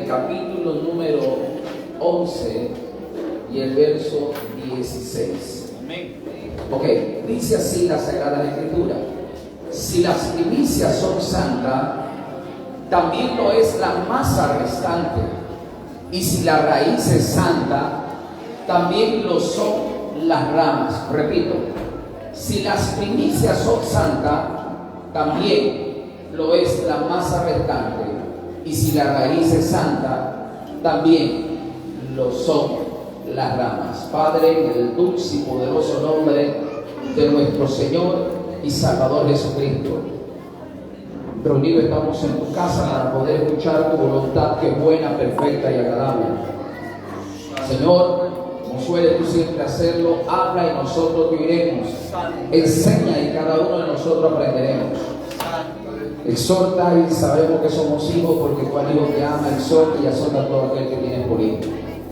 el capítulo número 11 y el verso 16. Ok, dice así la Sagrada Escritura: si las primicias son santas, también lo es la masa restante, y si la raíz es santa, también lo son las ramas. Repito, si las primicias son santas, también lo es la masa restante, y si la raíz es santa, también lo son las ramas. Padre, en el dulce y poderoso nombre de nuestro Señor y Salvador Jesucristo, reunidos estamos en tu casa para poder escuchar tu voluntad, que es buena, perfecta y agradable. Señor, como suele tú siempre hacerlo, habla y nosotros te oiremos. Enseña y cada uno de nosotros aprenderemos. Exhorta y sabemos que somos hijos, porque cual hijo te ama, exhorta y azota a todo aquel que tienes por hijo.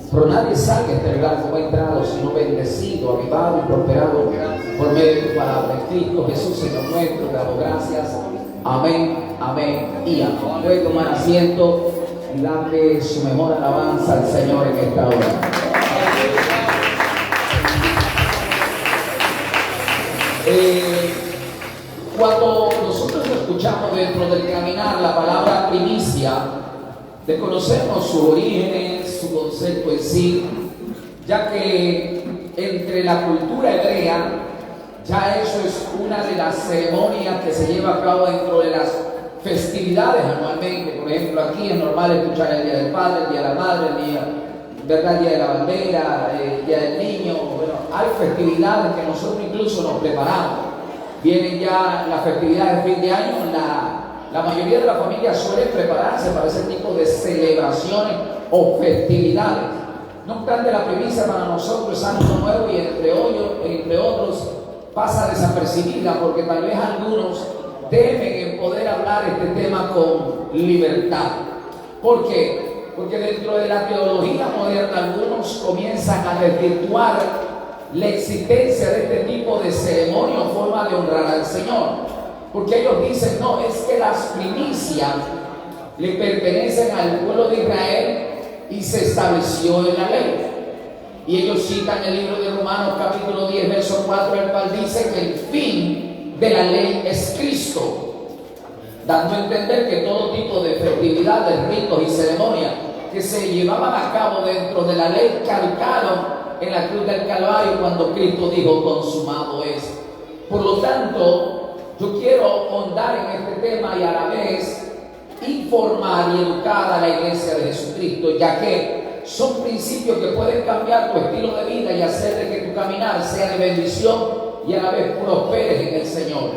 Pero nadie salga de este lugar como ha entrado, sino bendecido, avivado y prosperado por medio de tu palabra. En Cristo Jesús, Señor nuestro, te damos gracias. Amén, amén y amén. Puede tomar asiento y darle su mejor alabanza al Señor en esta hora. Cuando nosotros escuchamos dentro del caminar la palabra primicia, desconocemos sus orígenes, su concepto en sí, ya que entre la cultura hebrea ya eso es una de las ceremonias que se lleva a cabo dentro de las festividades anualmente. Por ejemplo, aquí es normal escuchar el Día del Padre, el Día de la Madre, el Día de la Bandera, el Día del Niño. Bueno, hay festividades que nosotros incluso nos preparamos. Vienen ya las festividades de fin de año, la mayoría de las familias suelen prepararse para ese tipo de celebraciones o festividades. No obstante, la primicia para nosotros es Año Nuevo, y entre otros pasa desapercibida, porque tal vez algunos temen en poder hablar este tema con libertad. ¿Por qué? Porque dentro de la teología moderna algunos comienzan a desvirtuar la existencia de este tipo de ceremonia o forma de honrar al Señor, porque ellos dicen: no, es que las primicias le pertenecen al pueblo de Israel y se estableció en la ley. Y ellos citan el libro de Romanos capítulo 10 verso 4, el cual dice que el fin de la ley es Cristo, dando a entender que todo tipo de festividades, ritos y ceremonias que se llevaban a cabo dentro de la ley caducaron en la cruz del Calvario cuando Cristo dijo: consumado es. Por lo tanto, yo quiero ahondar en este tema y a la vez informar y educar a la iglesia de Jesucristo, ya que son principios que pueden cambiar tu estilo de vida y hacer de que tu caminar sea de bendición y a la vez prosperes en el Señor.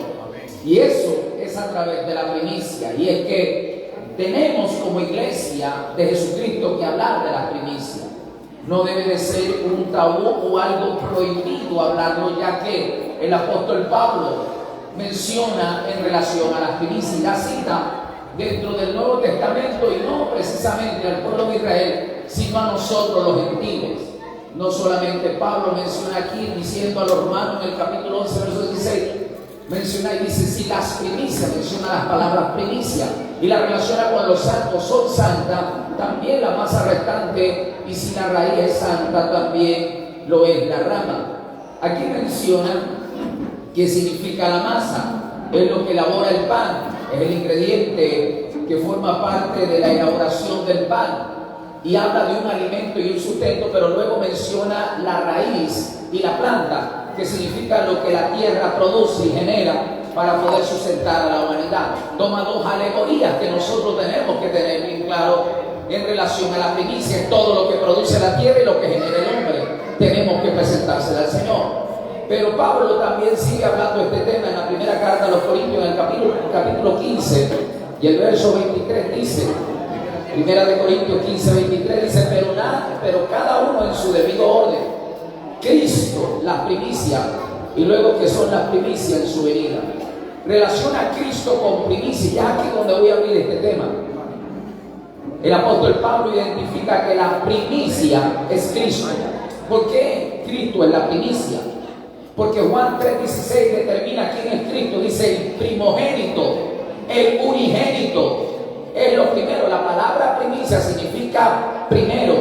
Y eso es a través de la primicia. Y es que tenemos como iglesia de Jesucristo que hablar de la primicia. No debe de ser un tabú o algo prohibido hablarlo, ya que el apóstol Pablo menciona en relación a las primicias, la cita dentro del Nuevo Testamento, y no precisamente al pueblo de Israel, sino a nosotros los gentiles. No solamente Pablo menciona aquí, diciendo a los romanos en el capítulo 11 verso 16, menciona y dice: si las primicias, menciona las palabras primicia y la relaciona con los santos son santas, también la masa restante, y si la raíz es santa, también lo es la rama. Aquí menciona qué significa la masa: es lo que elabora el pan, es el ingrediente que forma parte de la elaboración del pan, y habla de un alimento y un sustento. Pero luego menciona la raíz y la planta, que significa lo que la tierra produce y genera para poder sustentar a la humanidad. Toma dos alegorías que nosotros tenemos que tener bien claro en relación a la primicia: todo lo que produce la tierra y lo que genera el hombre. Tenemos que presentársela al Señor. Pero Pablo también sigue hablando de este tema en la primera carta a los Corintios, en el capítulo 15 y el verso 23 dice, primera de Corintios 15, 23 dice: pero cada uno en su debido orden. Cristo, las primicias, y luego que son las primicias en su venida. Relaciona a Cristo con primicias. Ya aquí donde voy a abrir este tema. El apóstol Pablo identifica que la primicia es Cristo. ¿Por qué Cristo es la primicia? Porque Juan 3:16 determina quién es Cristo. Dice: el primogénito, el unigénito, es lo primero. La palabra primicia significa significa primero,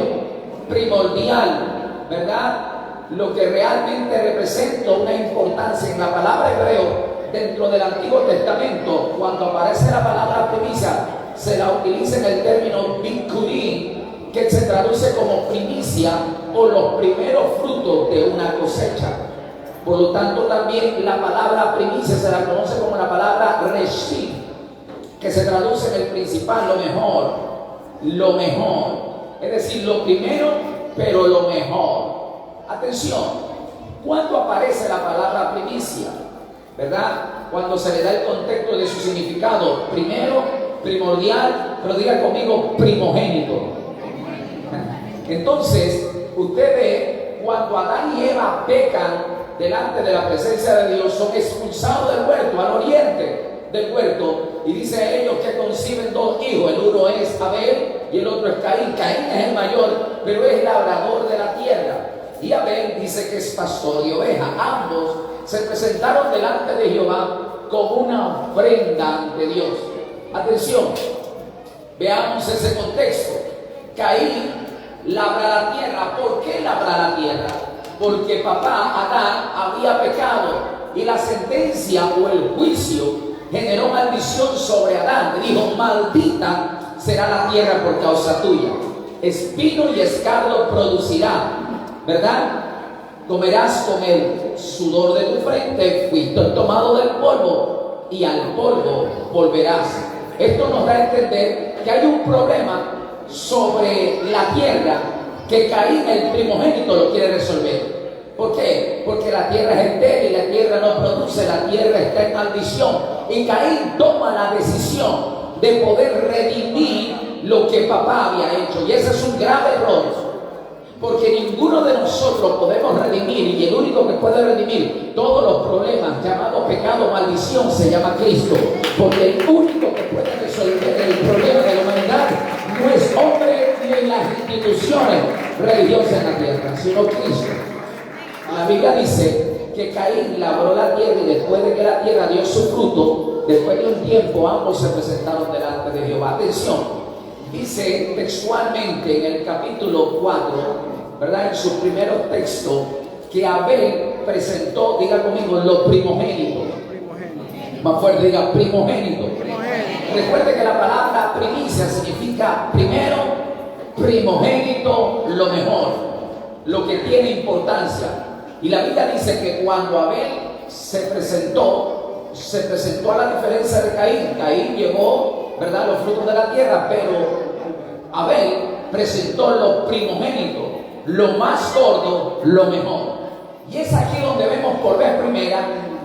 primordial, ¿verdad? Lo que realmente representa una importancia en la palabra hebreo dentro del Antiguo Testamento, cuando aparece la palabra primicia, se la utiliza en el término bikurim, que se traduce como primicia o los primeros frutos de una cosecha. Por lo tanto, también la palabra primicia se la conoce como la palabra reshit, que se traduce en el principal, lo mejor, es decir, lo primero, pero lo mejor. Atención, ¿cuándo aparece la palabra primicia? ¿Verdad? Cuando se le da el contexto de su significado, primero, primordial, pero diga conmigo, primogénito. Entonces, usted ve, cuando Adán y Eva pecan delante de la presencia de Dios, son expulsados del huerto, al oriente del huerto, y dice a ellos que conciben dos hijos, el uno es Abel y el otro es Caín. Caín es el mayor, pero es labrador de la tierra, y Abel dice que es pastor de ovejas. Ambos se presentaron delante de Jehová con una ofrenda ante Dios. Atención, veamos ese contexto. Caín labra la tierra. ¿Por qué labra la tierra? Porque papá Adán había pecado y la sentencia o el juicio generó maldición sobre Adán. Le dijo: maldita será la tierra por causa tuya, espino y escardo producirá, ¿verdad? Comerás con el sudor de tu frente, fuiste tomado del polvo y al polvo volverás. Esto nos da a entender que hay un problema sobre la tierra que Caín, el primogénito, lo quiere resolver. ¿Por qué? Porque la tierra es estéril, la tierra no produce, la tierra está en maldición. Y Caín toma la decisión de poder redimir lo que papá había hecho. Y ese es un grave error, porque ninguno de nosotros podemos redimir, y el único que puede redimir todos los problemas llamados pecado, maldición, se llama Cristo. Porque el único que puede resolver el problema de la humanidad no es hombre ni en las instituciones religiosas en la tierra, sino Cristo. La Biblia dice que Caín labró la tierra, y después de que la tierra dio su fruto, después de un tiempo ambos se presentaron delante de Jehová. Atención, dice textualmente en el capítulo 4, ¿verdad? En sus primeros textos, que Abel presentó, diga conmigo, los primogénitos. Más fuerte, diga primogénito. Recuerde que la palabra primicia significa primero, primogénito, lo mejor, lo que tiene importancia. Y la Biblia dice que cuando Abel se presentó a la diferencia de Caín. Caín llevó, ¿verdad?, los frutos de la tierra, pero Abel presentó los primogénitos, lo más gordo, lo mejor. Y es aquí donde vemos por vez primera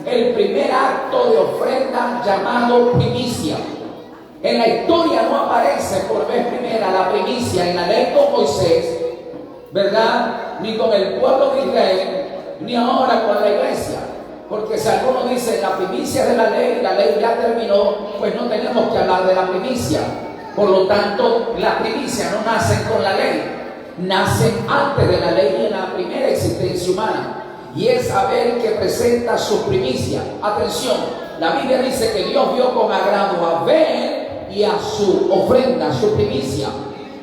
el primer acto de ofrenda llamado primicia. En la historia no aparece por vez primera la primicia en la ley con Moisés, ¿verdad?, ni con el pueblo de Israel, ni ahora con la iglesia. Porque si alguno dice la primicia de la ley ya terminó, pues no tenemos que hablar de la primicia. Por lo tanto, la primicia no nace con la ley, nace antes de la ley y en la primera existencia humana. Y es Abel que presenta su primicia. Atención, la Biblia dice que Dios vio con agrado a Abel y a su ofrenda, su primicia.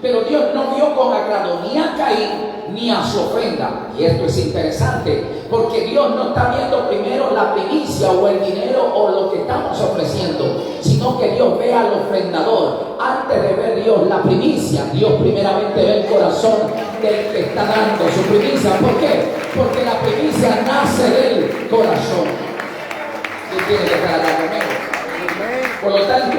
Pero Dios no vio con agrado ni a Caín ni a su ofrenda. Y esto es interesante, porque Dios no está viendo primero la primicia o el dinero o lo que estamos ofreciendo, sino que Dios ve al ofrendador. Antes de ver Dios la primicia, Dios primeramente ve el corazón del que está dando su primicia. ¿Por qué? Porque la primicia nace del corazón. ¿Qué tiene que estar acá conmigo? Por lo tanto,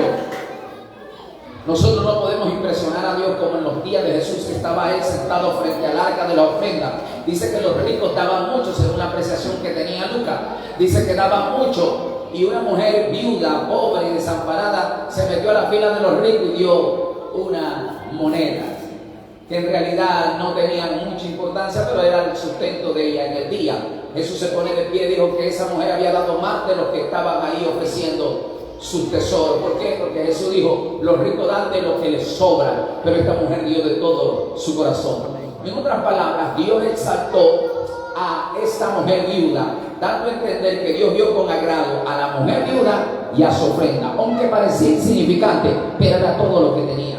nosotros no podemos impresionar a Dios como en los días de Jesús, que estaba él sentado frente al arca de la ofrenda. Dice que los ricos daban mucho, según la apreciación que tenía Lucas. Dice que daban mucho, y una mujer viuda, pobre y desamparada se metió a la fila de los ricos y dio una moneda, que en realidad no tenía mucha importancia, pero era el sustento de ella en el día. Jesús se pone de pie y dijo que esa mujer había dado más de los que estaban ahí ofreciendo sus tesoros. ¿Por qué? Porque Jesús dijo: los ricos dan de lo que les sobra, pero esta mujer dio de todo su corazón. En otras palabras, Dios exaltó a esta mujer viuda, dando a entender que Dios vio con agrado a la mujer viuda y a su ofrenda, aunque parecía insignificante, pero era todo lo que tenía.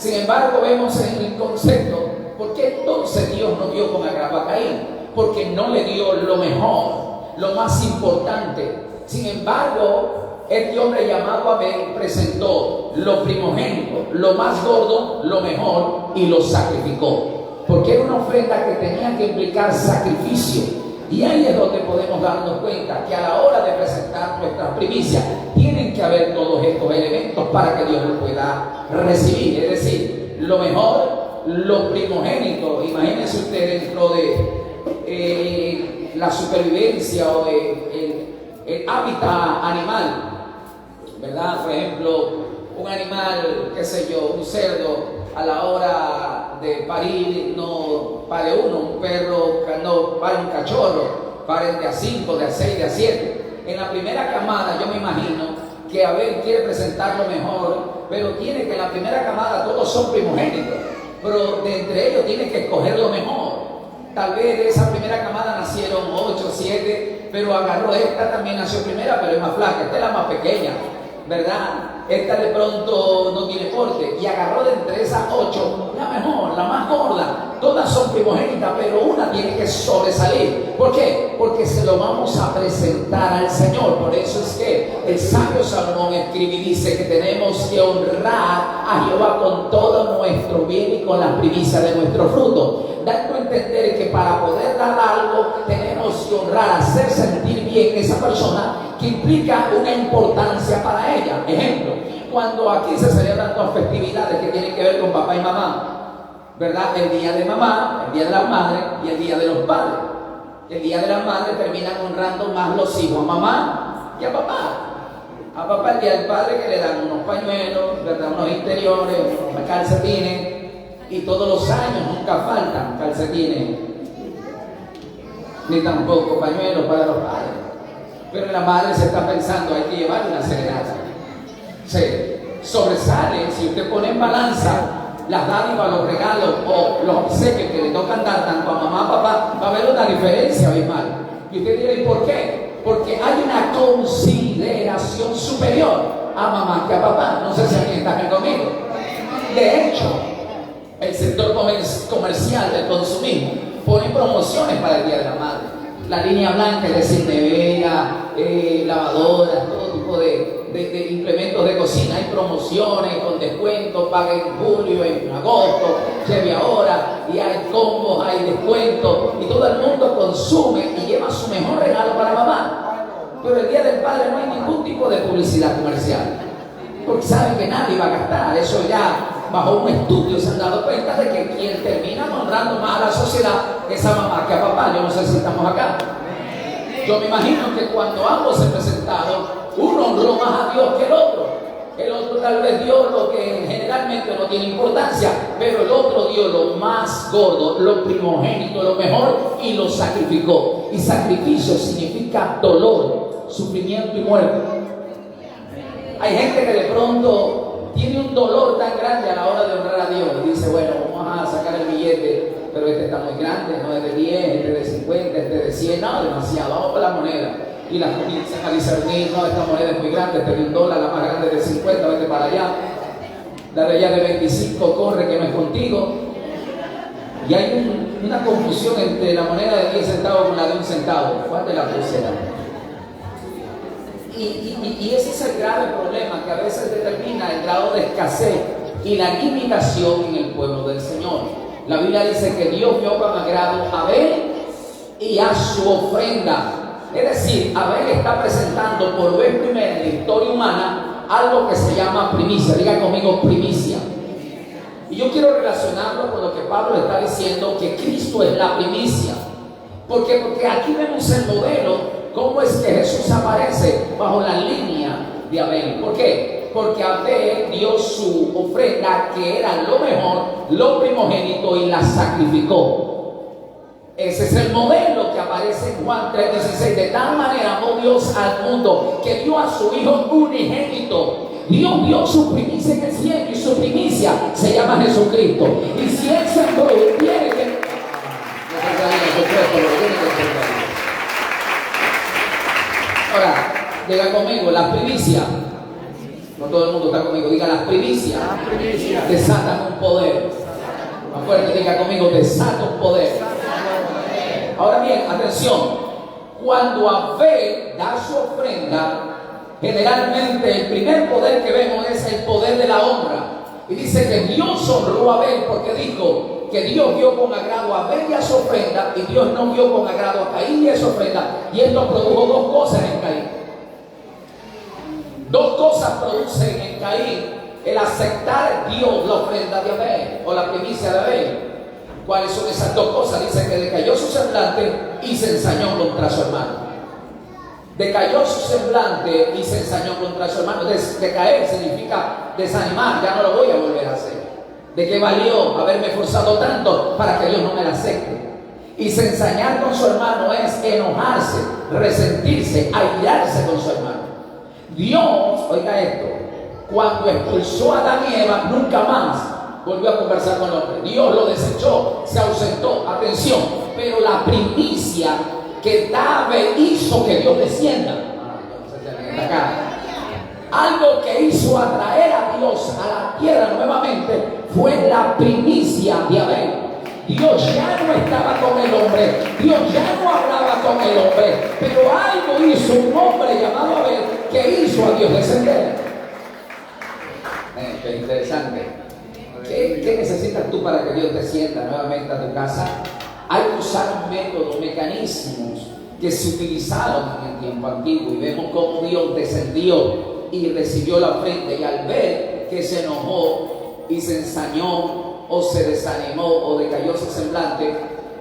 Sin embargo, vemos en el concepto, ¿por qué entonces Dios no dio con agrado a Caín? Porque no le dio lo mejor, lo más importante. Sin embargo, este hombre llamado Abel presentó lo primogénito, lo más gordo, lo mejor, y lo sacrificó. Porque era una ofrenda que tenía que implicar sacrificio. Y ahí es donde podemos darnos cuenta que a la hora de presentar nuestras primicias tienen que haber todos estos elementos para que Dios lo pueda recibir. Es decir, lo mejor, lo primogénito. Imagínense usted dentro de la supervivencia o el hábitat animal, ¿verdad? Por ejemplo, un animal, qué sé yo, un cerdo, a la hora de parir no pare uno, un perro no pare un cachorro, paren de a 5, de a 6, de a 7. En la primera camada yo me imagino que Abel quiere presentar lo mejor, pero tiene que en la primera camada todos son primogénitos, pero de entre ellos tiene que escoger lo mejor. Tal vez de esa primera camada nacieron 8, 7, pero agarró esta, también nació primera, pero es más flaca, esta es la más pequeña, ¿verdad? Esta de pronto no tiene porte, y agarró de entre esas 8 la mejor, la más gorda. Todas son primogénitas, pero una tiene que sobresalir. ¿Por qué? Porque se lo vamos a presentar al Señor. Por eso es que el sabio Salomón escribe y dice que tenemos que honrar a Jehová con todo nuestro bien y con las primicias de nuestro fruto, dando a entender que para poder dar algo tenemos que honrar, hacer sentir bien a esa persona, que implica una importancia para ella. Ejemplo, cuando aquí se celebran dos festividades que tienen que ver con papá y mamá, ¿verdad? El día de mamá, el día de las madres y el día de los padres. El día de las madres terminan honrando más los hijos a mamá y a papá. A papá el día del padre, que le dan unos pañuelos, ¿verdad? Unos interiores, unos calcetines, y todos los años nunca faltan calcetines, ni tampoco pañuelos para los padres. Pero la madre se está pensando, hay que llevar una serenata. Se sobresale, si usted pone en balanza las dádivas, los regalos o los obsequios que le tocan dar tanto a mamá y papá, va a haber una diferencia abismal. Y usted dirá, ¿y por qué? Porque hay una consideración superior a mamá que a papá. No sé si alguien está aquí conmigo. De hecho, el sector comercial del consumismo pone promociones para el Día de la Madre. La línea blanca, es decir, nevera, lavadoras, todo tipo de implementos de cocina. Hay promociones con descuentos, paga en julio, en agosto, lleve ahora, y hay combos, hay descuentos, y todo el mundo consume y lleva su mejor regalo para mamá. Pero el Día del Padre no hay ningún tipo de publicidad comercial, porque saben que nadie va a gastar. Eso ya bajo un estudio se han dado cuenta de que quien termina honrando más a la sociedad es a mamá que a papá. Yo no sé si estamos acá. Yo me imagino que cuando ambos se presentaron, uno honró más a Dios que el otro. El otro tal vez dio lo que generalmente no tiene importancia, pero el otro dio lo más gordo, lo primogénito, lo mejor, y lo sacrificó. Y sacrificio significa dolor, sufrimiento y muerte. Hay gente que de pronto tiene un dolor tan grande a la hora de honrar a Dios y dice, bueno, vamos a sacar el billete, pero este está muy grande, no es de 10, este es de 50, este es de 100, no, demasiado, vamos con la moneda. Y las comienzan a discernir, no, esta moneda es muy grande, este es $1, la más grande es de 50, vete para allá. La de allá de 25, corre que no es contigo. Y hay una confusión entre la moneda de 10 centavos con la de 1 centavo. ¿Cuál de las dos será? Y ese es el grave problema que a veces determina el grado de escasez y la limitación en el pueblo del Señor. La Biblia dice que Dios vio con agrado a Abel y a su ofrenda. Es decir, Abel está presentando por vez primera en la historia humana algo que se llama primicia. Diga conmigo, primicia. Y yo quiero relacionarlo con lo que Pablo está diciendo, que Cristo es la primicia. ¿Por qué? Porque aquí vemos el modelo. ¿Cómo es que Jesús aparece bajo la línea de Abel? ¿Por qué? Porque Abel dio su ofrenda, que era lo mejor, lo primogénito, y la sacrificó. Ese es el modelo que aparece en Juan 3:16. De tal manera amó Dios al mundo que dio a su Hijo unigénito. Dios dio su primicia en el cielo, y su primicia se llama Jesucristo. Y si Él se tiene que... Ahora, diga conmigo, las primicias, no todo el mundo está conmigo, diga las primicias desatan un fuerte, diga conmigo, desato poder. Ahora bien, atención, cuando Abel da su ofrenda, generalmente el primer poder que vemos es el poder de la honra. Y dice que Dios honró a Abel porque dijo que Dios vio con agrado a Abel y a su ofrenda, y Dios no vio con agrado a Caín y a su ofrenda. Y esto produjo dos cosas en Caín. Dos cosas producen en Caín el aceptar Dios la ofrenda de Abel o la primicia de Abel. ¿Cuáles son esas dos cosas? Dice que decayó su semblante y se ensañó contra su hermano. Decayó su semblante y se ensañó contra su hermano. Decaer significa desanimar, ya no lo voy a volver a hacer. ¿De qué valió haberme esforzado tanto para que Dios no me la acepte? Y se ensañar con su hermano es enojarse, resentirse, airarse con su hermano. Dios, oiga esto, cuando expulsó a Adán y Eva, nunca más volvió a conversar con el hombre. Dios lo desechó, se ausentó, atención, pero la primicia que David hizo que Dios descienda, algo que hizo atraer a Dios a la tierra nuevamente, fue la primicia de Abel. Dios ya no estaba con el hombre, Dios ya no hablaba con el hombre, pero algo hizo un hombre llamado Abel que hizo a Dios descender. Qué interesante. ¿Qué necesitas tú para que Dios descienda nuevamente a tu casa? Hay que usar métodos, mecanismos que se utilizaron en el tiempo antiguo, y vemos cómo Dios descendió y recibió la ofrenda, y al ver que se enojó y se ensañó o se desanimó o decayó su semblante,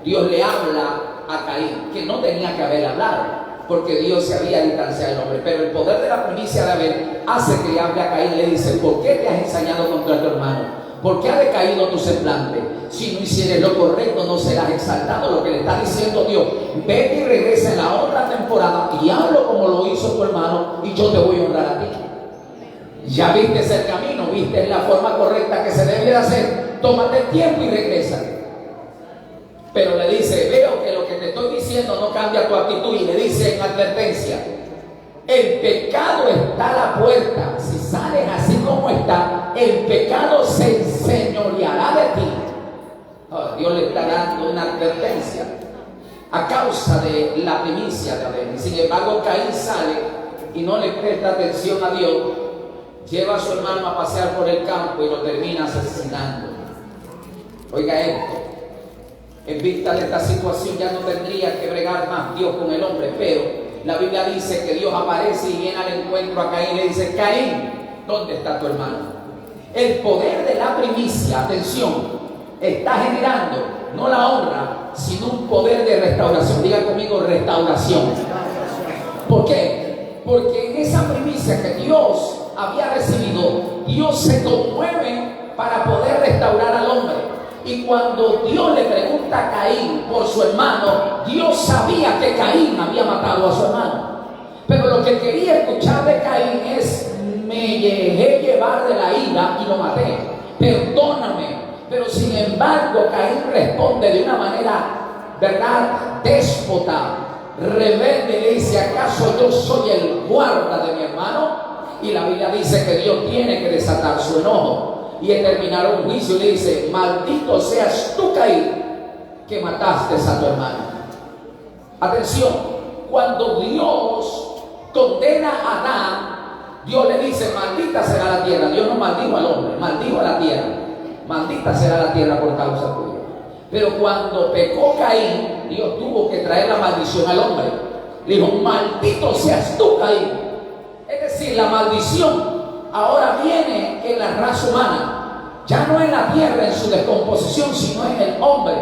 Dios le habla a Caín, que no tenía que haber hablado, porque Dios se había distanciado del hombre, pero el poder de la primicia de Abel hace que le hable a Caín y le dice: ¿por qué te has ensañado contra tu hermano? ¿Por qué ha decaído tu semblante? Si no hicieres lo correcto, no serás exaltado. Lo que le está diciendo Dios: vete y regresa en la otra temporada y hablo como lo hizo tu hermano, y yo te voy a honrar a ti. Ya viste el camino, viste la forma correcta que se debe de hacer, tómate el tiempo y regresa. Pero le dice: veo que lo que te estoy diciendo no cambia tu actitud, y le dice en advertencia: el pecado está a la puerta. Si sales así como está, el pecado se enseñoreará de ti. Dios le está dando una advertencia a causa de la primicia de Abel. Sin embargo, Caín sale y no le presta atención a Dios, lleva a su hermano a pasear por el campo y lo termina asesinando. Oiga esto, en vista de esta situación ya no tendría que bregar más Dios con el hombre, pero la Biblia dice que Dios aparece y viene al encuentro a Caín y le dice: Caín, ¿dónde está tu hermano? El poder de la primicia, atención, está generando no la honra, sino un poder de restauración. Diga conmigo: restauración. ¿Por qué? Porque en esa primicia que Dios había recibido, Dios se conmueve para poder restaurar al hombre. Y cuando Dios le pregunta a Caín por su hermano, Dios sabía que Caín había matado a su hermano. Pero lo que quería escuchar de Caín es: me dejé llevar de la ira y lo maté, perdóname. Pero sin embargo, Caín responde de una manera, ¿verdad?, déspota, rebelde. Le dice: ¿acaso yo soy el guarda de mi hermano? Y la Biblia dice que Dios tiene que desatar su enojo y terminar un juicio. Y le dice: maldito seas tú, Caín, que mataste a tu hermano. Atención, cuando Dios condena a Adán, Dios le dice: maldita será la tierra. Dios no maldijo al hombre, maldijo a la tierra. Maldita será la tierra por causa tuya. Pero cuando pecó Caín, Dios tuvo que traer la maldición al hombre. Le dijo: maldito seas tú, Caín. Es decir, la maldición ahora viene en la raza humana, ya no en la tierra en su descomposición, sino en el hombre.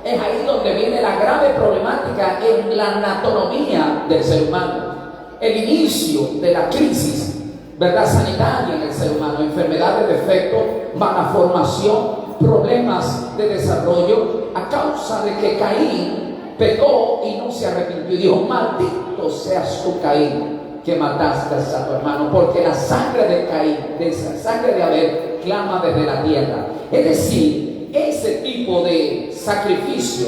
Es ahí donde viene la grave problemática en la anatomía del ser humano. El inicio de la crisis, ¿verdad?, sanitaria en el ser humano: enfermedades, defectos, malformación, problemas de desarrollo, a causa de que Caín pecó y no se arrepintió. Y dijo: maldito seas tú, Caín, que mataste a tu hermano, porque la sangre de Caín, de esa sangre de Abel, clama desde la tierra. Es decir, ese tipo de sacrificio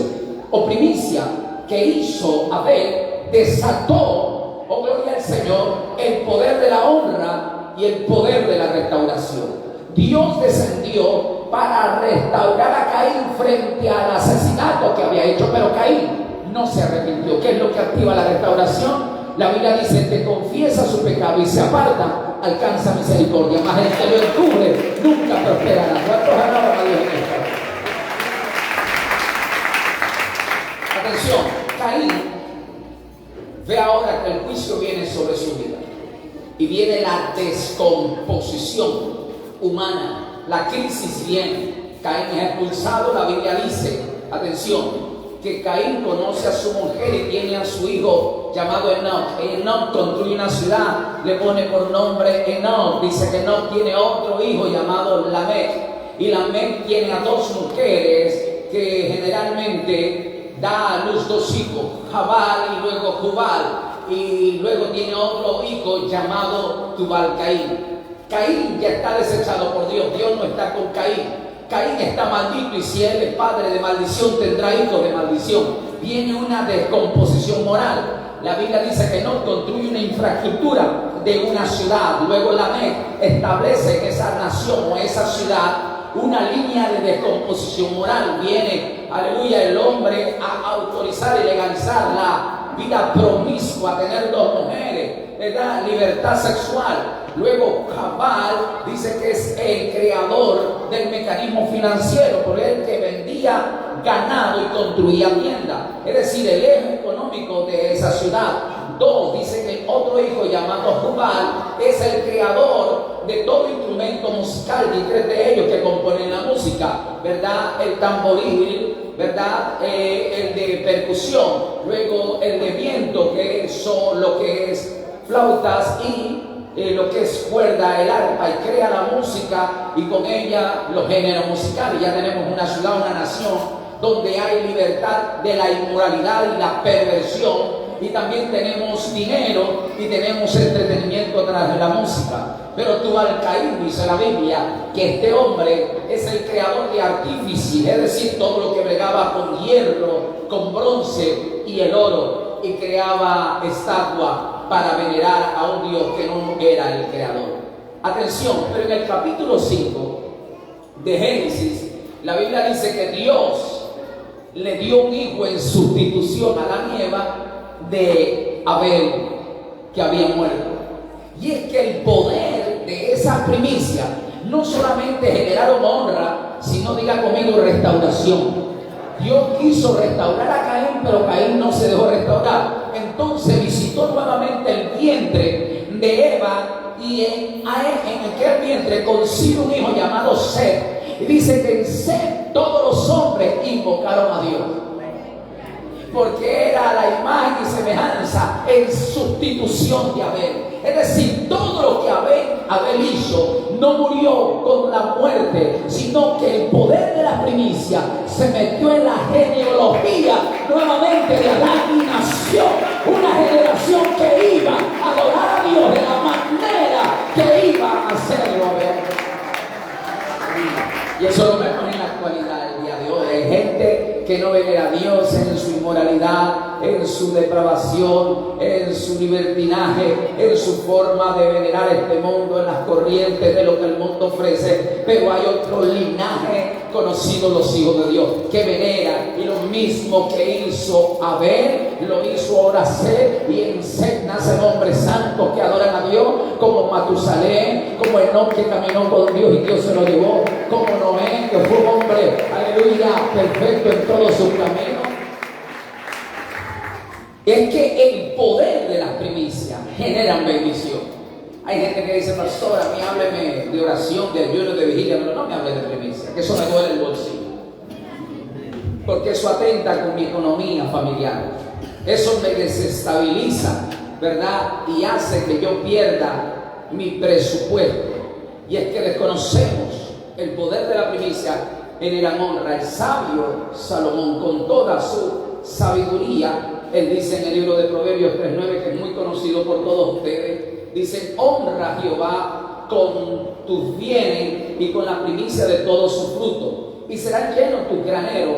o primicia que hizo Abel desató, oh gloria al Señor, el poder de la honra y el poder de la restauración. Dios descendió para restaurar a Caín Caín frente al asesinato que había hecho, pero Caín no se arrepintió. ¿Qué es lo que activa la restauración? La Biblia dice: te confiesa su pecado y se aparta, alcanza misericordia, mas el que lo encubre nunca prosperará. ¿Cuántos alaban a Dios en esta hora? Atención, Caín ve ahora que el juicio viene sobre su vida y viene la descomposición humana, la crisis viene. Caín es expulsado. La Biblia dice, atención, que Caín conoce a su mujer y tiene a su hijo llamado Enoc. Enoc construye una ciudad, le pone por nombre Enoc. Dice que Enoc tiene otro hijo llamado Lamec, y Lamec tiene a dos mujeres que generalmente da a luz dos hijos, Jabal y luego Jubal, y luego tiene otro hijo llamado Tubal Caín. Caín ya está desechado por Dios. Dios no está con Caín. Caín está maldito, y si él es padre de maldición, tendrá hijos de maldición. Viene una descomposición moral. La Biblia dice que no construye una infraestructura de una ciudad. Luego Lamec establece en esa nación o esa ciudad una línea de descomposición moral. Viene, aleluya, el hombre a autorizar y legalizar la vida promiscua, tener dos mujeres, ¿verdad? Libertad sexual. Luego Jabal dice que es el creador del mecanismo financiero, por el que vendía ganado y construía tiendas, es decir, el eje económico de esa ciudad. Dos, dice que otro hijo llamado Jubal es el creador de todo instrumento musical, y tres de ellos que componen la música, ¿verdad? El tamboril, ¿verdad? El de percusión, luego el de viento, que son lo que es flautas, y lo que es cuerda, el arpa, y crea la música y con ella los géneros musicales. Ya tenemos una ciudad, una nación donde hay libertad de la inmoralidad y la perversión, y también tenemos dinero y tenemos entretenimiento tras de la música. Pero Tubal Caín, dice la Biblia, que este hombre es el creador de artífices, es decir, todo lo que bregaba con hierro, con bronce y el oro, y creaba estatua para venerar a un Dios que no era el creador. Atención, pero en el capítulo 5 de Génesis, la Biblia dice que Dios le dio un hijo en sustitución a la nieva de Abel, que había muerto. Y es que el poder de esa primicia no solamente generaron honra, sino, diga conmigo, restauración. Dios quiso restaurar a Caín, pero Caín no se dejó restaurar. Entonces visitó nuevamente el vientre de Eva, y en aquel vientre concibió un hijo llamado Set. Y dice que en Set todos los hombres invocaron a Dios, porque era la imagen y semejanza en sustitución de Abel. Es decir, todo lo que Abel hizo no murió con la muerte, sino que el poder de la primicia se metió en la genealogía nuevamente de Adán, y nació una generación que iba a adorar a Dios de la manera que iba a hacerlo Abel. Y eso lo vemos en la actualidad, el día de hoy. Hay gente que no venera a Dios en su inmoralidad, en su depravación, en su libertinaje, en su forma de venerar este mundo, en las corrientes de lo que el mundo ofrece. Pero hay otro linaje conocido, los hijos de Dios, que venera, y lo mismo que hizo Abel, lo hizo ahora Set, y en Set nacen hombres santos que adoran a Dios, como Matusalén, como Enoc, que caminó con Dios y Dios se lo llevó, como Noé, que fue un hombre, aleluya, perfecto en todos sus caminos. Es que el poder de las primicias generan bendición. Hay gente que dice: pastor, a mí hábleme de oración, de ayuno, de vigilia, pero no me hable de primicia, que eso me duele el bolsillo, porque eso atenta con mi economía familiar, eso me desestabiliza, ¿verdad? Y hace que yo pierda mi presupuesto. Y es que desconocemos el poder de la primicia, generan honra. El sabio Salomón, con toda su sabiduría, él dice en el libro de Proverbios 3:9, que es muy conocido por todos ustedes, dice: honra a Jehová con tus bienes y con la primicia de todo su fruto, y serán llenos tus graneros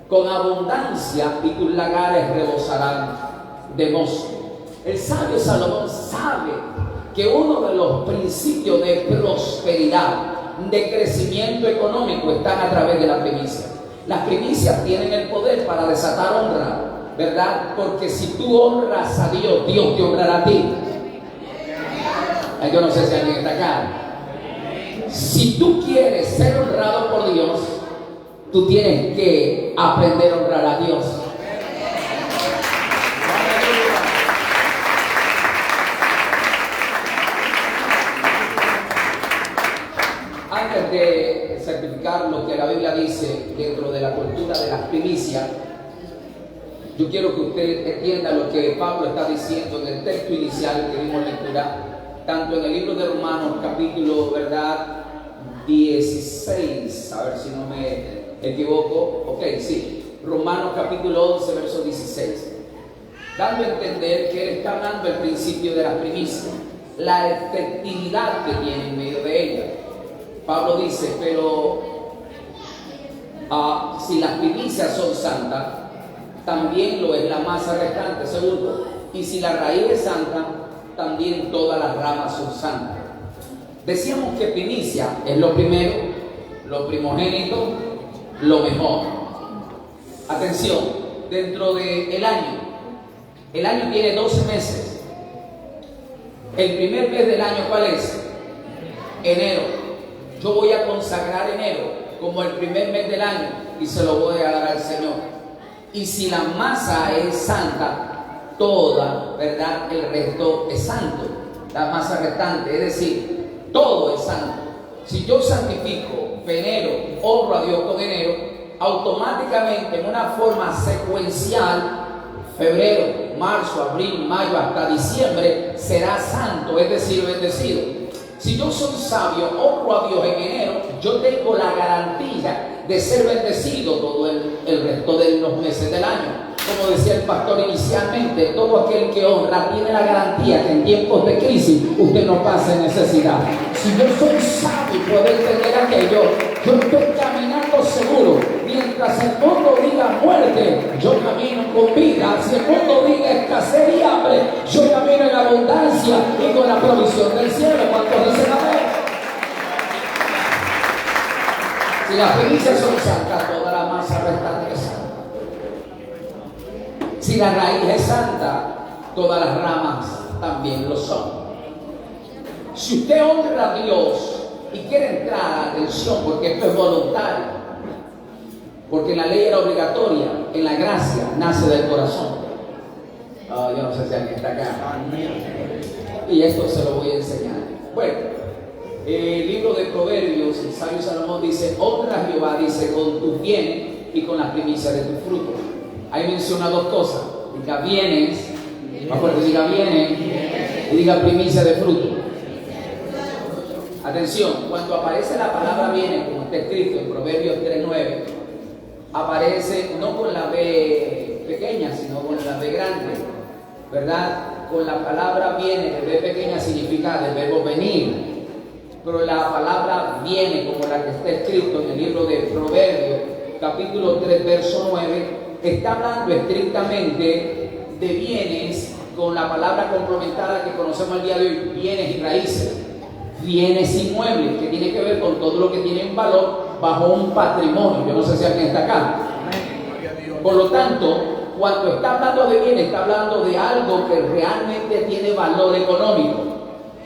con abundancia, y tus lagares rebosarán de mosto. El sabio Salomón sabe que uno de los principios de prosperidad de crecimiento económico están a través de la primicia. Las primicias tienen el poder para desatar honra, ¿verdad? Porque si tú honras a Dios, Dios te honrará a ti. Yo no sé si alguien está acá. Si tú quieres ser honrado por Dios, tú tienes que aprender a honrar a Dios. Antes de certificar lo que la Biblia dice dentro de la cultura de las primicias, yo quiero que usted entienda lo que Pablo está diciendo en el texto inicial que dimos lectura, tanto en el libro de Romanos capítulo, ¿verdad?, 16, a ver si no me equivoco, ok, sí, Romanos capítulo 11, verso 16, dando a entender que él está hablando del principio de las primicias, la efectividad que tiene en medio de ella. Pablo dice, pero si las primicias son santas, también lo es la masa restante, segundo, y si la raíz es santa, también todas las ramas son santas. Decíamos que primicia es lo primero, lo primogénito, lo mejor. Atención, dentro del año, el año tiene 12 meses. El primer mes del año, ¿cuál es? Enero. Yo voy a consagrar enero como el primer mes del año y se lo voy a dar al Señor. Y si la masa es santa, toda, ¿verdad?, el resto es santo. La masa restante, es decir, todo es santo. Si yo santifico enero, honro a Dios con enero, automáticamente en una forma secuencial, febrero, marzo, abril, mayo, hasta diciembre, será santo, es decir, bendecido. Si yo soy sabio, honro a Dios en enero, yo tengo la garantía de ser bendecido todo el resto de los meses del año. Como decía el pastor inicialmente, todo aquel que honra tiene la garantía que en tiempos de crisis usted no pase necesidad. Si yo soy sabio y puedo entender aquello, yo estoy caminando seguro. Mientras el mundo diga muerte, yo camino con vida. Si el mundo diga escasez y hambre, yo camino en abundancia y con la provisión del cielo. ¿Cuántos dicen amén? Si las primicias son santas, toda la masa restante es santa. Si la raíz es santa, todas las ramas también lo son. Si usted honra a Dios y quiere entrar, atención, porque esto es voluntario, porque en la ley era obligatoria, en la gracia nace del corazón. Yo no sé si alguien está acá. Y esto se lo voy a enseñar. Bueno, el libro de Proverbios, el sabio Salomón dice: honra a Jehová, dice, con tus bienes y con las primicias de tus frutos. Ahí menciona dos cosas: diga bienes, más fuerte, diga bienes, y diga primicia de fruto. Atención, cuando aparece la palabra bienes, como está escrito en Proverbios 3:9, aparece no con la B pequeña, sino con la B grande, ¿verdad? Con la palabra viene, de B pequeña significa del verbo venir, pero la palabra viene, como la que está escrito en el libro de Proverbios, capítulo 3, verso 9, está hablando estrictamente de bienes con la palabra complementada que conocemos el día de hoy, bienes y raíces, bienes inmuebles, que tiene que ver con todo lo que tiene un valor bajo un patrimonio. Yo no sé si alguien está acá. Por lo tanto, cuando está hablando de bienes, está hablando de algo que realmente tiene valor económico.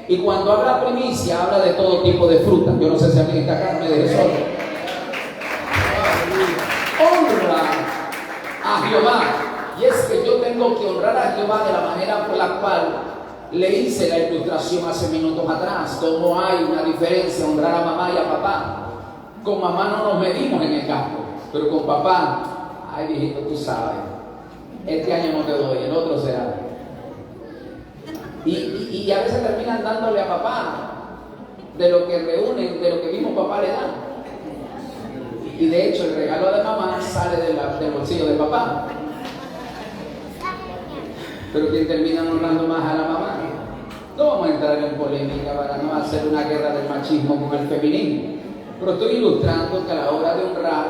Y cuando habla primicia, habla de todo tipo de frutas. Yo no sé si alguien está acá, me deje solo. Honra a Jehová. Y es que yo tengo que honrar a Jehová de la manera por la cual le hice la ilustración hace minutos atrás. Cómo hay una diferencia honrar a mamá y a papá. Con mamá no nos medimos en el campo, pero con papá, ay viejito, tú sabes, este año no te doy, el otro será. Y a veces terminan dándole a papá de lo que reúnen, de lo que mismo papá le da. Y de hecho el regalo de mamá sale del bolsillo de papá. Pero ¿quién termina honrando más a la mamá? No vamos a entrar en polémica para no hacer una guerra del machismo con el feminismo. Pero estoy ilustrando que a la hora de honrar,